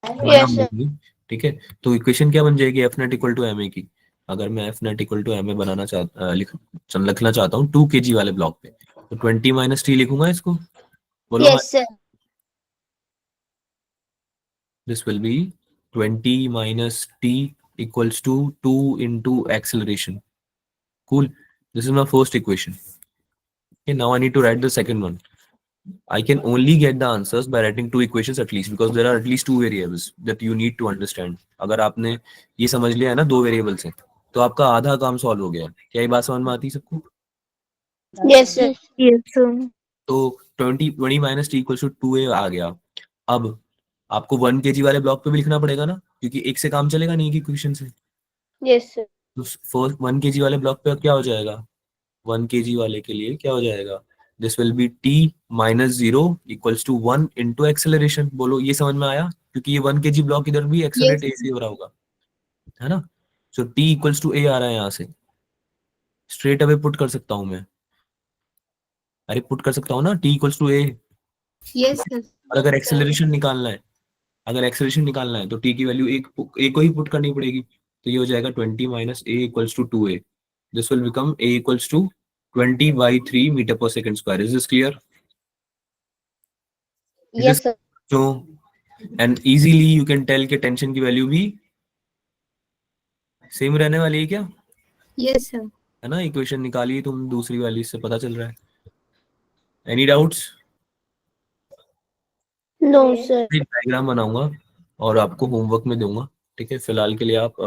S5: Yes sir.
S1: ठीक है। तो इक्वेशन क्या बन जाएगी F net equal to M A की? अगर मैं F net equal to M A लिखना चाहता हूँ 2 kg वाले ब्लॉक पे, तो 20 - t लिखूंगा इसको। बोलो हाँ।
S5: Yes sir.
S1: this will be 20 minus t equals to 2 into acceleration. Cool. This is my first equation. Okay, now I need to write the second one. I can only get the answers by writing two equations at least, because there are at least two variables that you need to understand. अगर आपने ये समझ लिया है ना दो वेरिएबल से, तो आपका आधा काम सॉल्व हो गया। क्या ये बात समझ में आती है सबको?
S5: Yes, sir.
S2: Yes, sir.
S1: तो 20 minus T equal to 2a आ गया। अब आपको 1 kg वाले ब्लॉक पे भी लिखना पड़ेगा ना, क्योंकि एक से काम चलेगा नहीं, एक इक्वेशन से।
S5: Yes, sir.
S1: तो फर्स्ट 1 kg वाले ब्लॉक पे क्या हो जाएगा? 1 kg वाले के लिए क्या हो जाएगा? This will be t minus 0 equals to 1 into acceleration. बोलो ये समझ में आया? क्योंकि ये 1 kg ब्लॉक इधर भी एक्सेलरेट
S2: Yes,
S1: ए से हो रहा होगा, है ना? सो t इक्वल्स टू a आ रहा है, यहाँ से स्ट्रेट अवे पुट कर सकता हूं मैं। अरे पुट कर सकता हूँ ना, t equals to a।
S2: yes, sir.
S1: और अगर एक्सेलरेशन निकालना है, तो t की वैल्यू एक को ही पुट करनी पड़ेगी। तो ये हो जाएगा 20 minus a equals to 2a। This will become a equals to 20/3 metre per second square. Is this clear?
S5: Yes, sir.
S1: So, and easily you can tell कि टेंशन की वैल्यू भी सेम रहने वाली है क्या?
S2: Yes, sir.
S1: है ना? इक्वेशन निकाली तुम दूसरी वाली, से पता चल रहा है। Any doubts?
S5: No, sir.
S1: Diagram बनाऊंगा और आपको होमवर्क में दूंगा, ठीक है? फिलहाल के लिए आप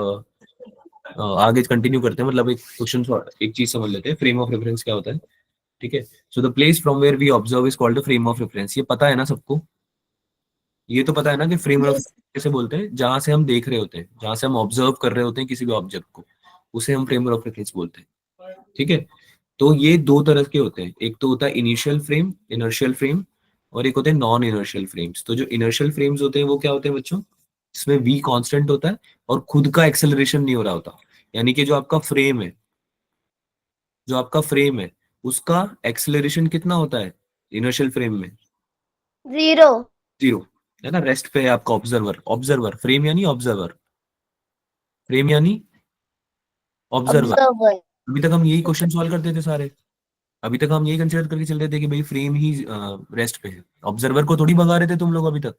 S1: आगे कंटिन्यू करते हैं। मतलब एक क्वेश्चन, एक चीज समझ लेते हैं, फ्रेम ऑफ रेफरेंस क्या होता है, ठीक है? So the place from where we observe is called the frame of reference. ये पता है ना सबको? ये तो पता है ना कि फ्रेम ऑफ
S2: Yes,
S1: कैसे बोलते हैं? जहां से हम देख रहे होते हैं, जहां से हम ऑब्जर्व कर रहे होते हैं किसी भी ऑब्जेक्ट को, उसे हम फ्रेम ऑफ रेफरेंस बोलते हैं, ठीक है? तो ये दो तरह के होते हैं, एक तो होता है इनिशियल फ्रेम, इनर्शियल फ्रेम, और एक होते हैं नॉन इनर्शियल फ्रेम्स। तो जो इनर्शियल फ्रेम्स होते हैं वो क्या होते हैं बच्चों? इसमें v कांस्टेंट होता है और खुद का एक्सेलरेशन नहीं हो रहा होता। यानी कि जो आपका फ्रेम है उसका एक्सेलरेशन कितना होता है इनर्शियल फ्रेम में?
S5: 0.
S1: 0, है ना? रेस्ट पे है आपका ऑब्जर्वर। फ्रेम यानी ऑब्जर्वर, फ्रेम यानी ऑब्जर्वर।
S5: Observer.
S1: अभी तक हम यही क्वेश्चन सॉल्व करते थे सारे, अभी तक हम यही कंसिडर करके चल रहे थे कि भाई फ्रेम ही रेस्ट पे है। ऑब्जर्वर को थोड़ी भगा रहे थे तुम लोग अभी तक,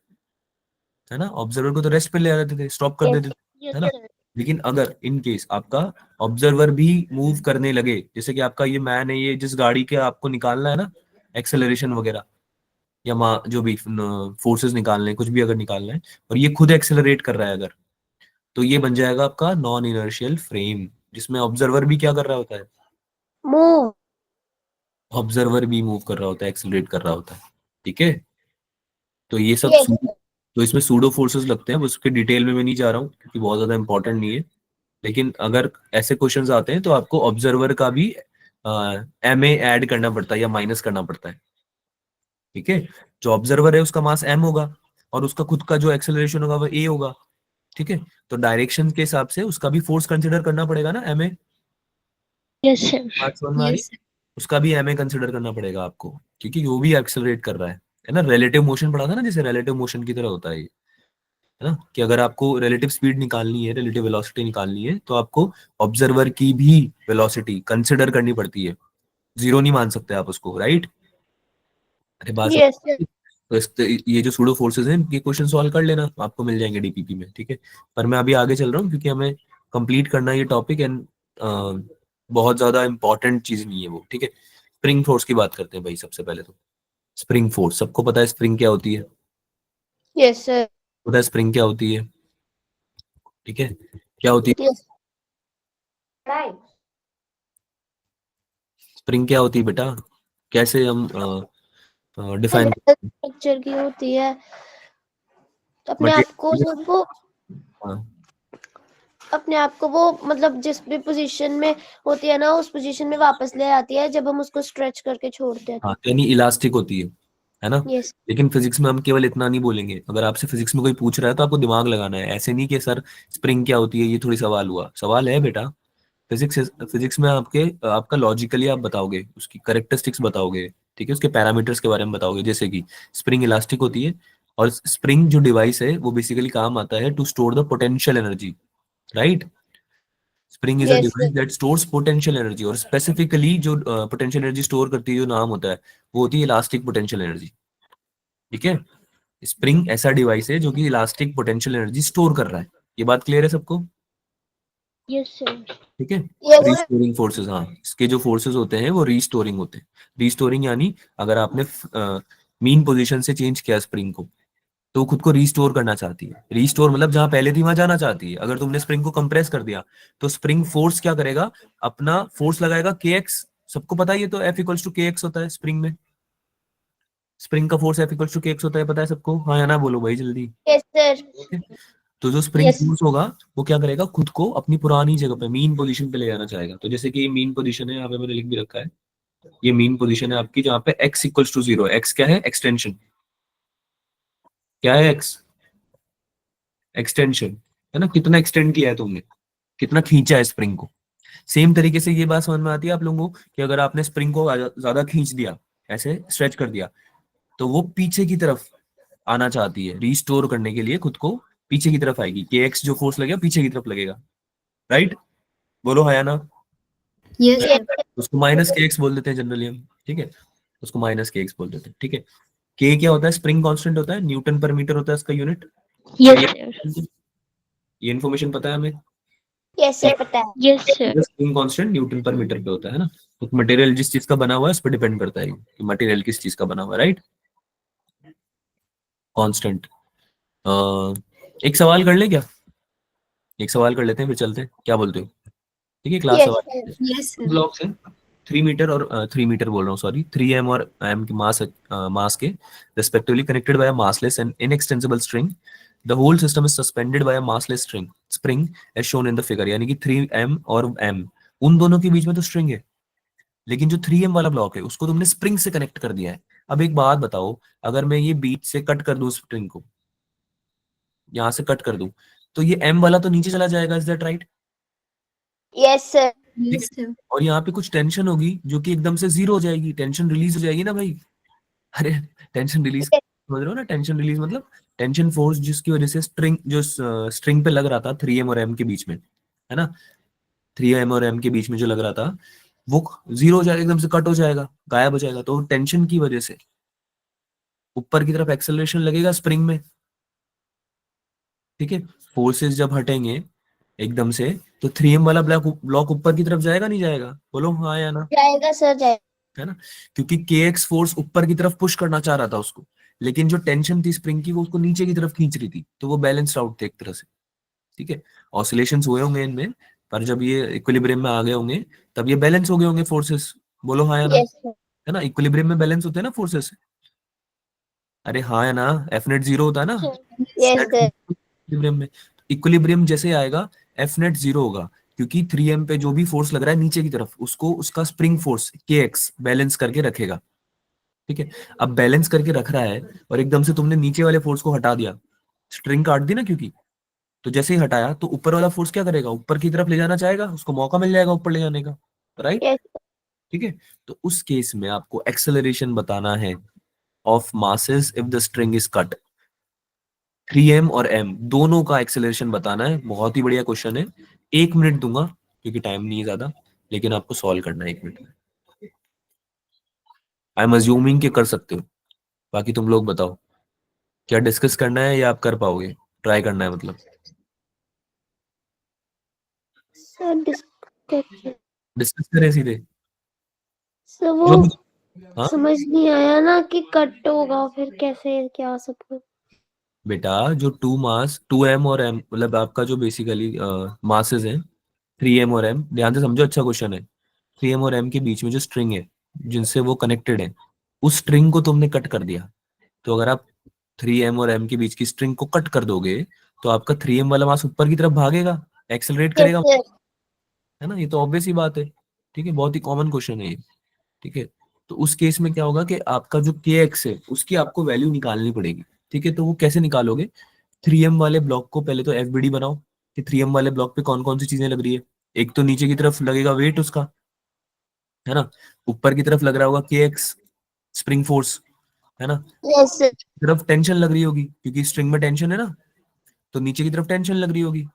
S1: है ना? ऑब्जर्वर को तो रेस्ट पे ले आ रहे थे, स्टॉप कर देते थे,
S5: Yes,
S1: है ना?
S5: sir.
S1: लेकिन अगर इन केस आपका ऑब्जर्वर भी मूव करने लगे, जैसे कि आपका ये मैन है, ये जिस गाड़ी के आपको निकालना है ना एक्सेलरेशन वगैरह, या जो भी फोर्सेस निकालने हैं, कुछ भी अगर निकालना है, और ये खुद एक्सेलरेट कर रहा है अगर, तो ये बन जाएगा आपका नॉन इनर्शियल फ्रेम, जिसमें ऑब्जर्वर भी क्या कर रहा होता है?
S5: Move.
S1: ऑब्जर्वर भी मूव कर रहा होता है, एक्सेलरेट कर रहा होता है, ठीक है? तो ये सब
S5: Yes, sir.
S1: तो इसमें सूडो फोर्सेस लगते हैं, उसके डिटेल में मैं नहीं जा रहा हूँ क्योंकि बहुत ज्यादा इंपॉर्टेंट नहीं है। लेकिन अगर ऐसे क्वेश्चंस आते हैं तो आपको ऑब्जर्वर का भी एम ऐड करना पड़ता है या माइनस करना पड़ता है, ठीक है? जो ऑब्जर्वर है उसका मास m होगा और उसका खुद का जो एक्सेलरेशन होगा वो a होगा, ठीक है? तो डायरेक्शन के हिसाब से उसका भी फोर्स कंसिडर करना पड़ेगा ना, ma।
S4: Yes, sir.
S1: बात समझ में आ रही?
S2: yes, sir.
S1: उसका भी ma कंसिडर करना पड़ेगा आपको, क्योंकि वो भी एक्सेलरेट कर रहा है ना? रिलेटिव मोशन पढ़ा था ना, जैसे रिलेटिव मोशन की तरह होता है ये, है ना? कि अगर आपको रिलेटिव स्पीड निकालनी है, रिलेटिव वेलोसिटी निकालनी है, तो आपको ऑब्जर्वर की भी वेलोसिटी कंसिडर करनी पड़ती है, जीरो नहीं मान सकते आप उसको, राइट? अरे बात
S5: Yes, sir.
S1: तो ये जो सूडो फोर्सेस हैं इनके क्वेश्चन सॉल्व कर लेना, आपको मिल जाएंगे डीपीपी में, ठीक है? पर मैं अभी आगे चल रहा हूँ क्योंकि हमें कंप्लीट करना है ये टॉपिक, एंड बहुत ज्यादा इंपॉर्टेंट चीज नहीं है वो, ठीक है? स्प्रिंग फोर्स की बात करते हैं भाई सबसे पहले। तो स्प्रिंग फोर्स सबको पता है, स्प्रिंग क्या होती है?
S5: Yes, sir.
S1: पता है स्प्रिंग क्या होती है, ठीक है? क्या होती है
S5: Yes. Right.
S1: स्प्रिंग? क्या होती है बेटा? कैसे हम डिफाइन?
S5: स्ट्रक्चर की होती है, अपने आप को जब वो अपने आप को वो मतलब जिस भी पोजीशन में होती है ना, उस पोजीशन में वापस ले आती है जब हम उसको स्ट्रेच करके छोड़ते हैं।
S1: हाँ, यानी इलास्टिक होती है ना?
S5: यस।
S1: लेकिन फिजिक्स में हम केवल इतना नहीं बोलेंगे। अगर आपसे फिजिक्स में कोई पूछ रहा है तो आपको दिमाग लगाना है, ऐसे नहीं कि सर स्प्रिंग क्या होती है, ये थोड़ी सवाल हुआ। सवाल है बेटा, फिजिक्स में आपका लॉजिकली आप बताओगे, उसकी करेक्टरिस्टिक्स बताओगे, ठीक है? उसके पैरामीटर्स के बारे में बताओगे, जैसे कि स्प्रिंग इलास्टिक होती है, और स्प्रिंग जो डिवाइस है वो बेसिकली काम आता है to store the potential energy, right? Spring is a
S5: Yes,
S1: device
S5: sir.
S1: That stores potential energy, और स्पेसिफिकली जो पोटेंशियल एनर्जी स्टोर करती है, जो नाम होता है, वो होती है इलास्टिक पोटेंशियल एनर्जी, ठीक है? स्प्रिंग ऐसा डिवाइस है जो कि इलास्टिक पोटेंशियल एनर्जी स्टोर कर रहा है। ये बात क्लियर है सबको?
S4: Yes sir.
S1: ठीक है।
S5: Yes, sir.
S1: रीस्टोरिंग फोर्सेस, हाँ, इसके जो फोर्सेस होते हैं वो रीस्टोरिंग होते हैं। रीस्टोरिंग यानी अगर आपने मीन पोजीशन से चेंज किया स्प्रिंग को, तो वो खुद को रीस्टोर करना चाहती है। रीस्टोर मतलब जहां पहले थी वहां जाना चाहती है। अगर तुमने स्प्रिंग को कंप्रेस कर दिया तो स्प्रिंग फोर्स क्या करेगा, अपना फोर्स लगाएगा के एक्स। सबको पता है ये तो, एफ इक्वल्स टू के एक्स होता है स्प्रिंग में। स्प्रिंग का फोर्स एफ इक्वल्स टू के एक्स होता है, पता है सबको? हाँ या ना बोलो भाई जल्दी।
S5: Yes, sir.
S1: तो जो स्प्रिंग
S5: Yes.
S1: फोर्स होगा वो क्या करेगा, खुद को अपनी पुरानी जगह पे मीन पोजीशन पे ले जाना चाहेगा। तो जैसे कि ये मीन पोजीशन है, यहाँ पे मैंने लिख भी रखा है, ये मीन पोजीशन है आपकी, जहाँ पे x इक्वल्स टू 0। x क्या है? एक्सटेंशन। क्या है x? एक्सटेंशन, है ना? कितना एक्सटेंड किया है तुमने, कितना खींचा है स्प्रिंग को। सेम तरीके से ये बात समझ में आती है आप लोगों को कि अगर आपने स्प्रिंग को ज्यादा खींच दिया, ऐसे स्ट्रेच कर दिया, तो वो पीछे की तरफ आना चाहती है, रीस्टोर करने के लिए खुद को पीछे की तरफ आएगी। के एक्स जो फोर्स लगेगा पीछे की तरफ लगेगा, राइट? बोलो है या ना?
S2: Yes,
S5: Yes,
S2: sir.
S5: sir.
S1: उसको माइनस के एक्स बोल देते हैं जनरली हम, ठीक है? उसको माइनस के एक्स बोल देते हैं, ठीक है? के क्या होता है? स्प्रिंग कांस्टेंट होता है, न्यूटन पर मीटर होता है इसका यूनिट।
S4: Yes sir.
S1: ये इन्फॉर्मेशन पता है हमें?
S5: Yes, sir. पता है.
S4: Yes sir.
S1: Spring constant Newton पर मीटर पे होता है ना? तो मटेरियल जिस चीज का बना हुआ है उस पर डिपेंड करता है कि मटेरियल किस चीज का बना हुआ है, राइट? कांस्टेंट। एक सवाल कर ले क्या? एक सवाल कर लेते हैं फिर चलते हैं, क्या बोलते हो? ठीक है, क्लास
S5: Yes,
S1: सवाल
S5: sir.
S2: Yes, sir.
S1: ब्लॉक्स हैं 3 मीटर और 3 मीटर बोल रहा हूँ, सॉरी, 3m और m के मास के respectively connected by a massless and inextensible string. The whole system is suspended by a massless spring as shown in the figure. यानी कि 3m और m, उन दोनों के बीच में तो स्ट्रिंग है, लेकिन जो 3m वाला ब्लॉक है उसको तुमने स्प्रिंग से कनेक्ट कर दिया है। अब एक बात बताओ, अगर मैं ये बीच से कट कर दूं स्प्रिंग को, यहां से कट कर दूं, तो ये m वाला तो नीचे चला जाएगा, is that right?
S5: Yes, sir.
S2: Yes, sir.
S1: और यहाँ पे कुछ टेंशन होगी जो कि एकदम से जीरो हो जाएगी, टेंशन रिलीज हो जाएगी ना भाई। अरे टेंशन रिलीज, समझ रहे हो ना? टेंशन रिलीज मतलब टेंशन फोर्स जिसकी वजह से स्ट्रिंग, जो स्ट्रिंग पे लग रहा था 3m और m के बीच में, है ना? 3m और m के बीच में जो लग रहा था वो जीरो हो जाएगा, एकदम से कट हो जाएगा, गायब हो जाएगा। तो टेंशन की वजह से ऊपर की तरफ एक्सेलरेशन लगेगा स्प्रिंग में, ठीक है? फोर्सेस जब हटेंगे एकदम से, तो 3m वाला ब्लॉक ऊपर की तरफ जाएगा, नहीं जाएगा? बोलो हाँ या ना?
S5: जाएगा सर, जाएगा.
S1: है ना? क्योंकि के एक्स फोर्स ऊपर की तरफ पुश करना चाह रहा था उसको, लेकिन जो टेंशन थी स्प्रिंग की वो उसको नीचे की तरफ खींच रही थी, तो वो बैलेंस्ड आउट थे एक तरह से, ठीक है? ऑसिलेशंस हुए होंगे इनमें, पर जब ये इक्विलिब्रियम में आ गए होंगे तब ये बैलेंस हो गए होंगे फोर्सेस। बोलो हाँ या ना?
S5: Yes, sir.
S1: है ना? इक्विलिब्रियम में बैलेंस होते हैं ना फोर्सेस। अरे हाँ या ना? एफ नेट जीरो होता है ना
S5: Yes, sir.
S1: इक्विलिब्रियम में। इक्विलिब्रियम जैसे आएगा एफ नेट जीरो होगा, क्योंकि 3m पे जो भी फोर्स लग रहा है नीचे की तरफ उसको उसका स्प्रिंग फोर्स के एक्स बैलेंस करके रखेगा, ठीक है? अब बैलेंस करके रख रहा है और एकदम से तुमने नीचे वाले फोर्स को हटा दिया, स्ट्रिंग काट दी ना, क्योंकि तो जैसे ही हटाया तो ऊपर वाला फोर्स क्या करेगा, ऊपर की तरफ ले जाना चाहेगा, उसको मौका मिल जाएगा ऊपर ले जाने का, राइट?
S5: Yes.
S1: ठीक है? तो उस केस में आपको एक्सेलरेशन बताना है of masses if the string is cut. 3m और m दोनों का एक्सेलरेशन बताना है। बहुत ही बढ़िया क्वेश्चन है, 1 मिनट दूंगा क्योंकि टाइम नहीं है ज्यादा, लेकिन आपको सॉल्व करना है 1 मिनट में। आई एम अज्यूमिंग कि कर सकते हो, बाकी तुम लोग बताओ क्या डिस्कस करना है या आप कर पाओगे, ट्राई करना है मतलब?
S5: Sir, discussion.
S1: डिस्कस करें सीधे
S5: सर
S1: जो
S5: वो
S1: भी। हाँ
S5: समझ नहीं आया ना कि कट होगा फिर कैसे क्या सब कुछ.
S1: बेटा, जो 2m और m मतलब आपका जो बेसिकली मासेस हैं 3m और m, ध्यान से समझो, अच्छा क्वेश्चन है। 3m और m के बीच में जो स्ट्रिंग है जिनसे वो कनेक्टेड है, उस स्ट्रिंग को तुमने कट कर दिया। तो अगर आप 3m और m के बीच की स्ट्रिंग को कट कर दोगे तो आपका 3m वाला मास ऊपर की तरफ भागेगा, एक्सेलरेट
S5: Yes,
S1: करेगा,
S5: sir.
S1: है ना? ये तो ऑब्वियस ही बात है, ठीक है? बहुत ही कॉमन क्वेश्चन है ये, ठीक है? तो उस केस में क्या होगा कि आपका जो के एक्स है उसकी आपको वैल्यू निकालनी पड़ेगी, ठीक है? तो वो कैसे निकालोगे? 3m वाले ब्लॉक को पहले तो एफबीडी बनाओ कि 3m वाले ब्लॉक पे कौन कौन सी चीजें लग रही है। एक तो नीचे की तरफ लगेगा वेट उसका, है ना? ऊपर की तरफ लग रहा होगा के एक्स स्प्रिंग फोर्स, है ना?
S5: Yes, sir.
S1: तरफ टेंशन लग रही होगी क्योंकि स्ट्रिंग में टेंशन है ना, तो नीचे की तरफ टेंशन लग रही होगी।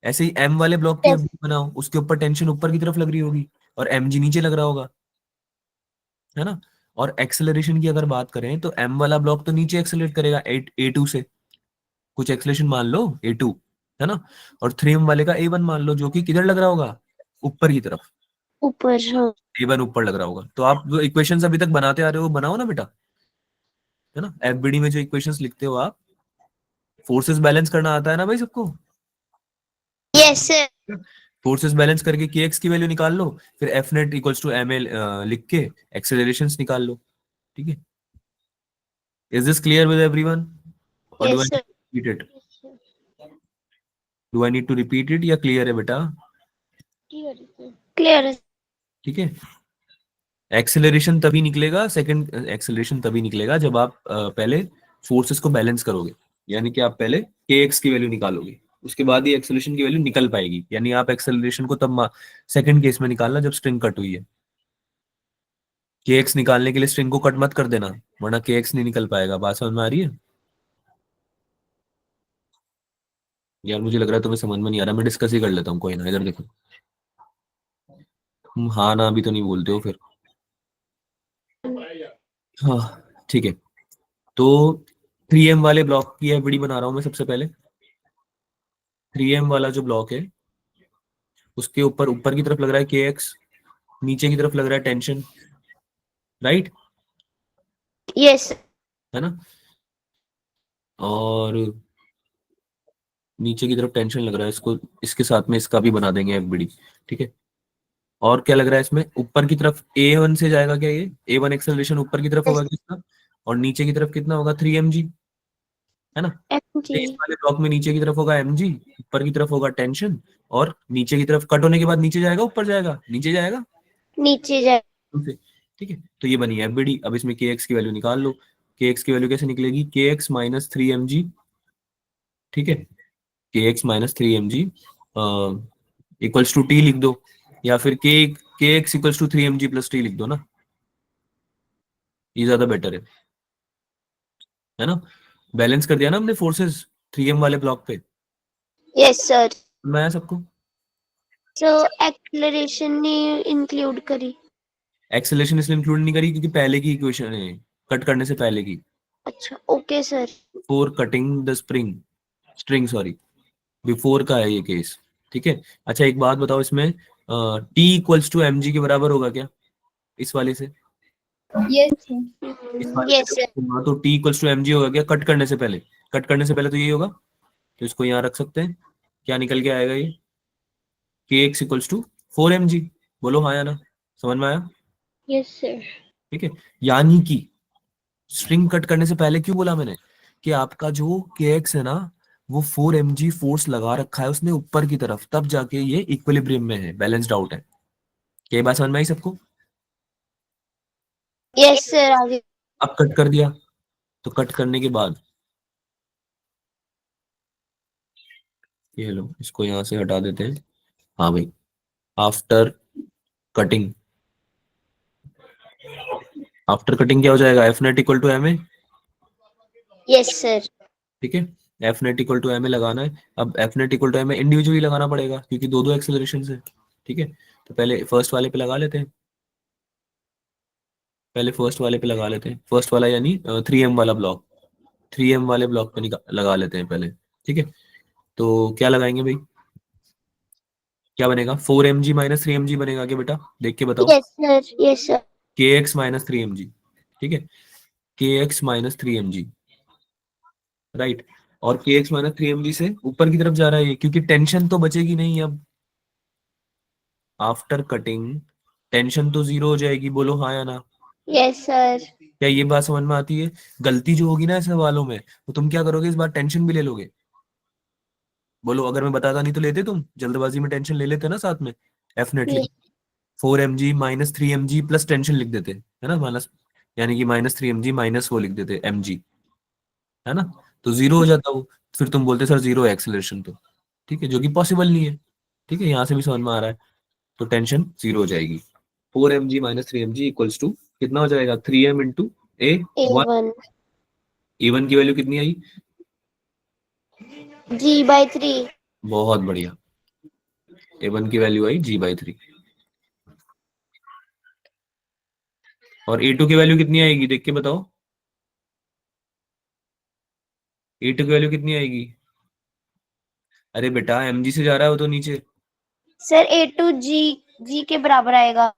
S1: ऐसे ही एम वाले ब्लॉक की
S5: Yes.
S1: एफबीडी बनाओ, उसके ऊपर टेंशन ऊपर की तरफ लग रही होगी और mg नीचे लग रहा होगा, है ना? और एक्सेलरेशन की अगर बात करें तो m वाला ब्लॉक तो नीचे एक्सेलरेट करेगा A2 से, कुछ एक्सेलरेशन मान लो A2 है ना, और 3m वाले का A1 मान लो, जो कि किधर लग रहा होगा, ऊपर की तरफ,
S5: ऊपर, हाँ।
S1: A1 ऊपर लग रहा होगा। तो आप जो इक्वेशंस अभी तक बनाते आ रहे हो वो बनाओ ना बेटा, है ना। एफबीडी में जो इक्वेशंस लिखते हो आप, फोर्सेस बैलेंस करना आता है ना भाई सबको।
S5: Yes sir.
S1: फोर्सेस बैलेंस करके kx की वैल्यू निकाल लो, फिर F net equals to M लिख के एक्सेलरेशंस निकाल लो, ठीक है। Is this clear with everyone, और do I
S5: yes sir.
S1: Repeat it, do I need to repeat it, या क्लियर है बेटा?
S5: क्लियर है।
S1: ठीक है। एक्सेलरेशन तभी निकलेगा, सेकंड एक्सेलरेशन तभी निकलेगा जब आप पहले फोर्सेस को बैलेंस करोगे, यानी कि आप पहले kx की वैल्यू निकालोगे, उसके बाद ही एक्सेलरेशन की वैल्यू निकल पाएगी। यानी आप एक्सेलरेशन को तब सेकंड केस में निकालना जब स्ट्रिंग कट हुई है। kx निकालने के लिए स्ट्रिंग को कट मत कर देना, वरना kx नहीं निकल पाएगा। बात समझ में आ रही है यार? मुझे लग रहा है तुम्हें समझ में नहीं आ रहा, मैं डिस्कस ही कर लेता हूँ, कोई ना। इधर देखो, तुम हाँ ना भी तो नहीं बोलते हो फिर। हाँ ठीक है, तो 3m वाले ब्लॉक की एफबीडी बना रहा हूं मैं सबसे पहले। 3m वाला जो ब्लॉक है उसके ऊपर ऊपर की तरफ लग रहा है kx, नीचे की तरफ लग रहा है टेंशन, राइट,
S5: यस
S1: है ना। और नीचे की तरफ टेंशन लग रहा है, इसको इसके साथ में इसका भी बना देंगे एफबीडी, ठीक है। और क्या लग रहा है इसमें, ऊपर की तरफ A1 से जाएगा क्या, ये A1 एक्सेलरेशन ऊपर की तरफ होगा कितना, और नीचे की तरफ कितना होगा 3mg, है ना।
S5: एमजी।
S1: इस वाले ब्लॉक में नीचे की तरफ होगा mg, ऊपर की तरफ होगा टेंशन, और नीचे की तरफ कट होने के बाद नीचे जाएगा ऊपर जाएगा, नीचे जाएगा,
S5: नीचे जाए।
S1: ठीक है। तो ये बनी एफबीडी। अब इसमें kx की वैल्यू निकाल लो। kx की वैल्यू कैसे निकलेगी, kx माइनस 3mg, ठीक है। kx minus 3mg equals to t लिख दो, या फिर kx equals to 3mg plus t लिख दो ना, ये ज्यादा बेटर है ना। बैलेंस कर दिया ना हमने फोर्सेस 3m वाले ब्लॉक पे,
S5: यस सर।
S1: मैं सबको
S5: सो एक्सेलरेशन ने इंक्लूड करी।
S1: एक्सेलरेशन इसलिए इंक्लूड नहीं करी क्योंकि पहले की इक्वेशन है, कट करने से पहले की,
S5: अच्छा okay sir.
S1: Before cutting the string sorry, before का है ये केस, ठीक है। अच्छा एक बात बताओ, इसमें t इक्वल्स टू mg के बराबर होगा क्या इस वाले से?
S2: यस
S1: इस वाले
S5: यस
S1: से
S5: सर।
S1: तो t इक्वल्स टू mg होगा क्या, कट करने से पहले? कट करने से पहले तो यही होगा, तो इसको यहाँ रख सकते हैं। क्या निकल के आएगा ये, kx इक्वल्स टू 4mg। बोलो हाँ या ना, समझ में आया?
S4: Yes sir.
S1: ठीक है। यानी कि स्ट्रिंग कट करने से पहले क्यों बोला मैंने कि आपका जो kx है ना वो 4mg फोर्स लगा रखा है उसने ऊपर की तरफ, तब जाके ये इक्विलिब्रियम में है, बैलेंस्ड आउट है। क्या ये बात समझ में आई सबको?
S5: यस सर आगे।
S1: अब कट कर दिया, तो कट करने के बाद ये लो, इसको यहां से हटा देते हैं। हाँ भाई, आफ्टर कटिंग, आफ्टर कटिंग क्या हो जाएगा, F net equal to M A,
S5: yes sir.
S1: ठीक है। F net equal to M A लगाना है। अब F net equal to M A individually लगाना पड़ेगा क्योंकि दो दो एक्सेलरेशन है, ठीक है। तो पहले फर्स्ट वाले पे लगा लेते हैं, पहले फर्स्ट वाले पे लगा लेते हैं, फर्स्ट वाला यानी 3m वाला ब्लॉक, 3m वाले ब्लॉक पे लगा लेते हैं पहले, ठीक है। तो क्या लगाएंगे भाई, क्या बनेगा, 4mg माइनस 3mg बनेगा क्या बेटा, देख के बताओ।
S5: Yes sir. Yes sir.
S1: kx minus 3mg, ठीक है, kx माइनस 3mg, राइट। और kx माइनस 3mg से ऊपर की तरफ जा रहा है ये, क्योंकि टेंशन तो बचेगी नहीं अब, आफ्टर कटिंग टेंशन तो जीरो हो जाएगी। बोलो हाँ या ना,
S5: यस सर।
S1: क्या ये बात समझ में आती है? गलती जो होगी ना इस सवालों में, तो तुम क्या करोगे, इस बार टेंशन भी ले लोगे। बोलो, अगर मैं बताता नहीं तो लेते तुम, जल्दबाजी में टेंशन ले लेते ना साथ में, एफ नेट लिख, 4mg minus 3mg plus tension लिख देते, है ना, माइनस, यानी कि माइनस 3mg माइनस वो लिख देते mg, है ना। तो जीरो हो जाता वो, फिर तुम बोलते सर जीरो है एक्सेलरेशन तो, ठीक है, जो कि पॉसिबल नहीं है, ठीक है। यहाँ से भी समझ में आ रहा है, तो टेंशन जीरो हो जाएगी। 4mg minus 3mg equals to कितना हो जाएगा, 3m into A1।
S5: A1
S1: A1 की वैल्यू कितनी आई,
S5: G/3।
S1: बहुत बढ़िया, A1 की वैल्यू आई G/3। और A2 की वैल्यू कितनी आएगी देख के बताओ, A2 की वैल्यू कितनी आएगी? अरे बेटा mg से जा रहा है वो तो नीचे,
S5: सर A2 G के बराबर आएगा।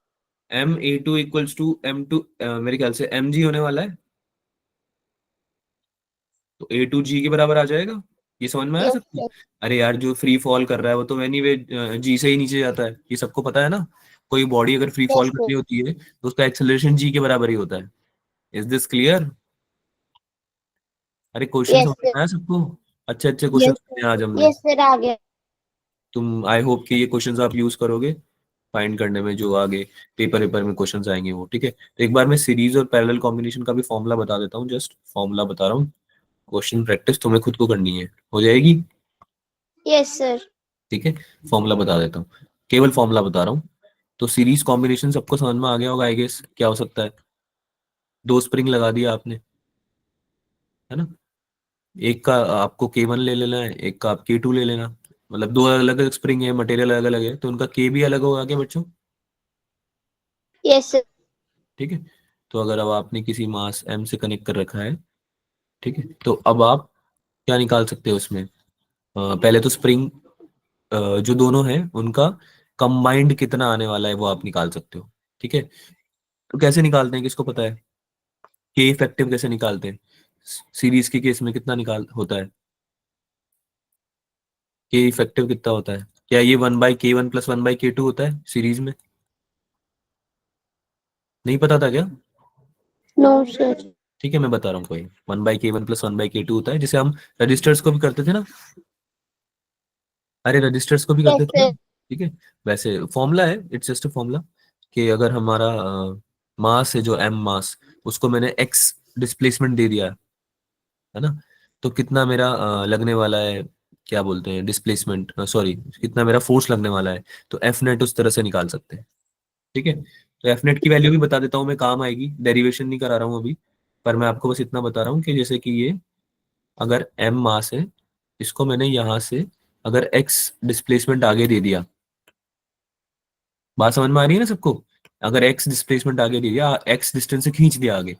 S1: ma2 इक्वल्स टू m2, मेरे ख्याल से mg होने वाला है, तो A2 G के बराबर आ जाएगा। ये समझ में आया
S5: यस
S1: सबको?
S5: सर।
S1: अरे यार जो फ्री फॉल कर रहा है वो तो एनीवे जी से ही नीचे जाता है, ये सबको पता है ना। कोई बॉडी अगर फ्री फॉल
S5: यस
S1: करनी
S5: सर।
S1: होती है तो उसका एक्सेलरेशन जी के बराबर ही होता है। Is this clear? अरे क्वेश्चन
S5: यस
S1: समझ
S5: सर।
S1: में आया सबको? अच्छे अच्छे क्वेश्चन
S2: यस
S1: किए आज हमने।
S5: यस सर आ गया।
S1: तुम आई होप कि ये क्वेश्चंस आप यूज करोगे फाइंड करने में, जो आगे पेपर पेपर में क्वेश्चंस आएंगे वो, ठीक है। तो एक बार मैं सीरीज और पैरेलल कॉम्बिनेशन का भी फॉर्मूला बता देता हूँ, जस्ट फॉर्मूला बता रहा हूँ, क्वेश्चन प्रैक्टिस तुम्हें खुद को करनी है, हो जाएगी,
S5: यस सर।
S1: ठीक है। फॉर्मूला बता देता हूँ, केवल फॉर्मूला बता रहा हूँ। तो सीरीज कॉम्बिनेशन सबको समझ में आ गया होगा आई गेस, क्या हो सकता है? दो स्प्रिंग लगा दिया आपने, है ना, एक का आपको K1 ले लेना है, एक का आप K2 ले लेना, मतलब दो अलग अलग स्प्रिंग है, मटेरियल अलग अलग है, तो उनका K भी अलग होगा क्या बच्चों?
S5: Yes sir.
S1: ठीक है। तो अगर अब आपने किसी मास M से कनेक्ट कर रखा है, ठीक है, तो अब आप क्या निकाल सकते हो उसमें? पहले तो स्प्रिंग जो दोनों हैं उनका कंबाइंड कितना आने वाला है वो आप निकाल सकते हो, ठीक है। तो कैसे निकालते हैं, किसको पता है? के इफेक्टिव कैसे निकालते हैं? सीरीज के केस में कितना निकाल होता है, के इफेक्टिव कितना होता है? क्या ये 1/K1 + 1/K2 होता है सीरीज में? नहीं पता था क्या?
S5: No sir.
S1: ठीक है मैं बता रहा हूँ, कोई 1/K1 + 1/K2 होता है, जिसे हम रजिस्टर्स को भी करते थे ना, अरे रजिस्टर्स को भी
S5: यस
S1: करते थे ना,
S5: सर।
S1: ठीक है। वैसे फॉर्मूला है, इट्स जस्ट अ फॉर्मूला, कि अगर हमारा मास है जो m मास, उसको मैंने x डिस्प्लेसमेंट दे दिया है ना, तो कितना मेरा लगने वाला है, क्या बोलते हैं, डिस्प्लेसमेंट, सॉरी, कितना मेरा फोर्स लगने वाला है, तो एफ नेट उस तरह से निकाल सकते हैं, ठीक है। तो एफ नेट की वैल्यू भी बता देता हूँ मैं, काम आएगी, डेरिवेशन नहीं करा रहा हूँ अभी, पर मैं आपको बस इतना बता रहा हूँ कि जैसे कि ये अगर m मास है, इसको मैंने यहाँ से अगर x डिस्प्लेसमेंट आगे दे दिया, बात समझ में आ रही है ना सबको? अगर x डिस्प्लेसमेंट आगे दे दिया, x डिस्टेंस से खींच दिया आगे,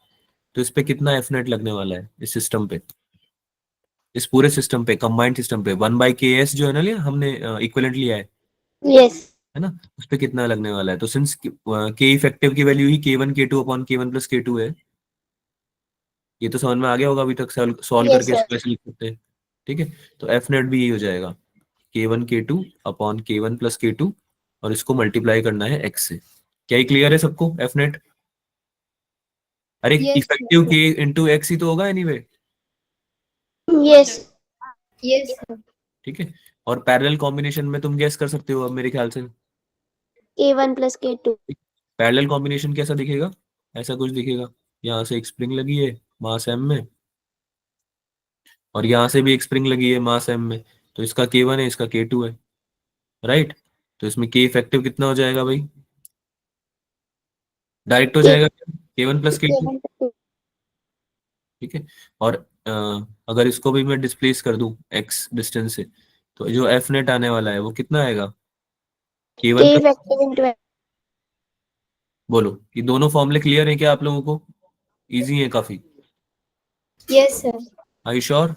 S1: तो इस पे कितना एफ नेट लगने वाला है इस सिस्टम पे, इस पूरे सिस्टम पे, कंबाइंड सिस्टम पे 1/Ks जो है ना, लिया हमने इक्विवेलेंट लिया
S5: यस।
S1: है ना, उस पे कितना लगने वाला है? तो सिंस के इफेक्टिव की वैल्यू ही K1 K2 upon K1 + K2 है, ये तो समझ में आ गया होगा, अभी तक सॉल्व
S5: यस
S1: करके
S5: सर।
S1: इसको ऐसे लिख सकते हैं, ठीक है। तो एफ नेट भी यही हो जाएगा, K1 K2 upon K1 + K2, और इसको मल्टीप्लाई करना है x से। क्या ही क्लियर है सबको एफ नेट? अरे
S2: yes
S1: effective K into X ही तो होगा एनीवे,
S5: यस।
S2: Yes sir.
S1: ठीक है। और पैरेलल कॉम्बिनेशन में तुम गेस कर सकते हो अब मेरे ख्याल से,
S5: K1 + K2।
S1: पैरेलल कॉम्बिनेशन कैसा दिखेगा? ऐसा कुछ दिखेगा, यहाँ से एक स्प्रिंग लगी है मास m में, और यहाँ से भी एक स्प्रिंग लगी है मास m में, तो इसका K1 है, इसका K2 है, राइट। तो इसमें K इफेक्टिव कितना हो जाएगा भाई? डायरेक्ट हो जाएगा K1 + K2,
S5: K1 +
S1: ठीक है। और अगर इसको भी मैं डिस्प्लेस कर दूं x डिस्टेंस से, तो जो एफ नेट आने वाला है वो कितना आएगा?
S5: K
S1: K1 +
S5: effective into
S1: बोलो, ये दोनों फॉर्मूले क्लियर है क्या आप लोगों को? इजी है काफी,
S2: yes sir.
S1: I sure?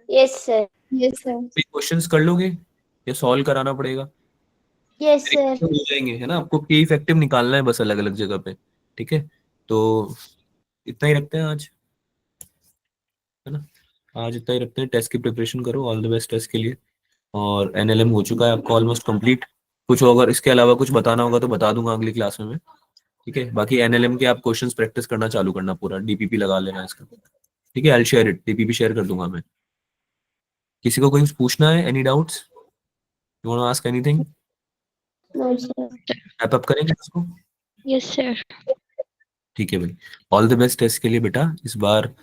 S5: Yes sir.
S2: Yes sir.
S1: Questions कर लोगे या सॉल्व कराना पड़ेगा?
S5: Yes sir.
S1: हो जाएंगे, है ना, आपको के इफेक्टिव निकालना है बस अलग अलग जगह पे, ठीक है। तो इतना ही रखते हैं आज, है ना, आज इतना ही रखते हैं। टेस्ट की प्रिपरेशन करो, ऑल द बेस्ट टेस्ट के लिए। और एनएलएम हो चुका है आपको ऑलमोस्ट कंप्लीट, कुछ अगर इसके अलावा कुछ बताना होगा तो बता दूंगा अगली क्लास में मैं, ठीक है। बाकी एनएलएम के आप क्वेश्चंस प्रैक्टिस करना चालू करना, पूरा डीपीपी लगा लेना इसका, ठीक है। I share it, DPP share कर दूंगा मैं। किसी को कोई पूछना है, any doubts, you want to ask anything?
S5: No sir.
S1: Wrap up करेंगे इसको,
S4: यस सर।
S1: ठीक है भाई। ऑल द बेस्ट टेस्ट के लिए बेटा, इस बार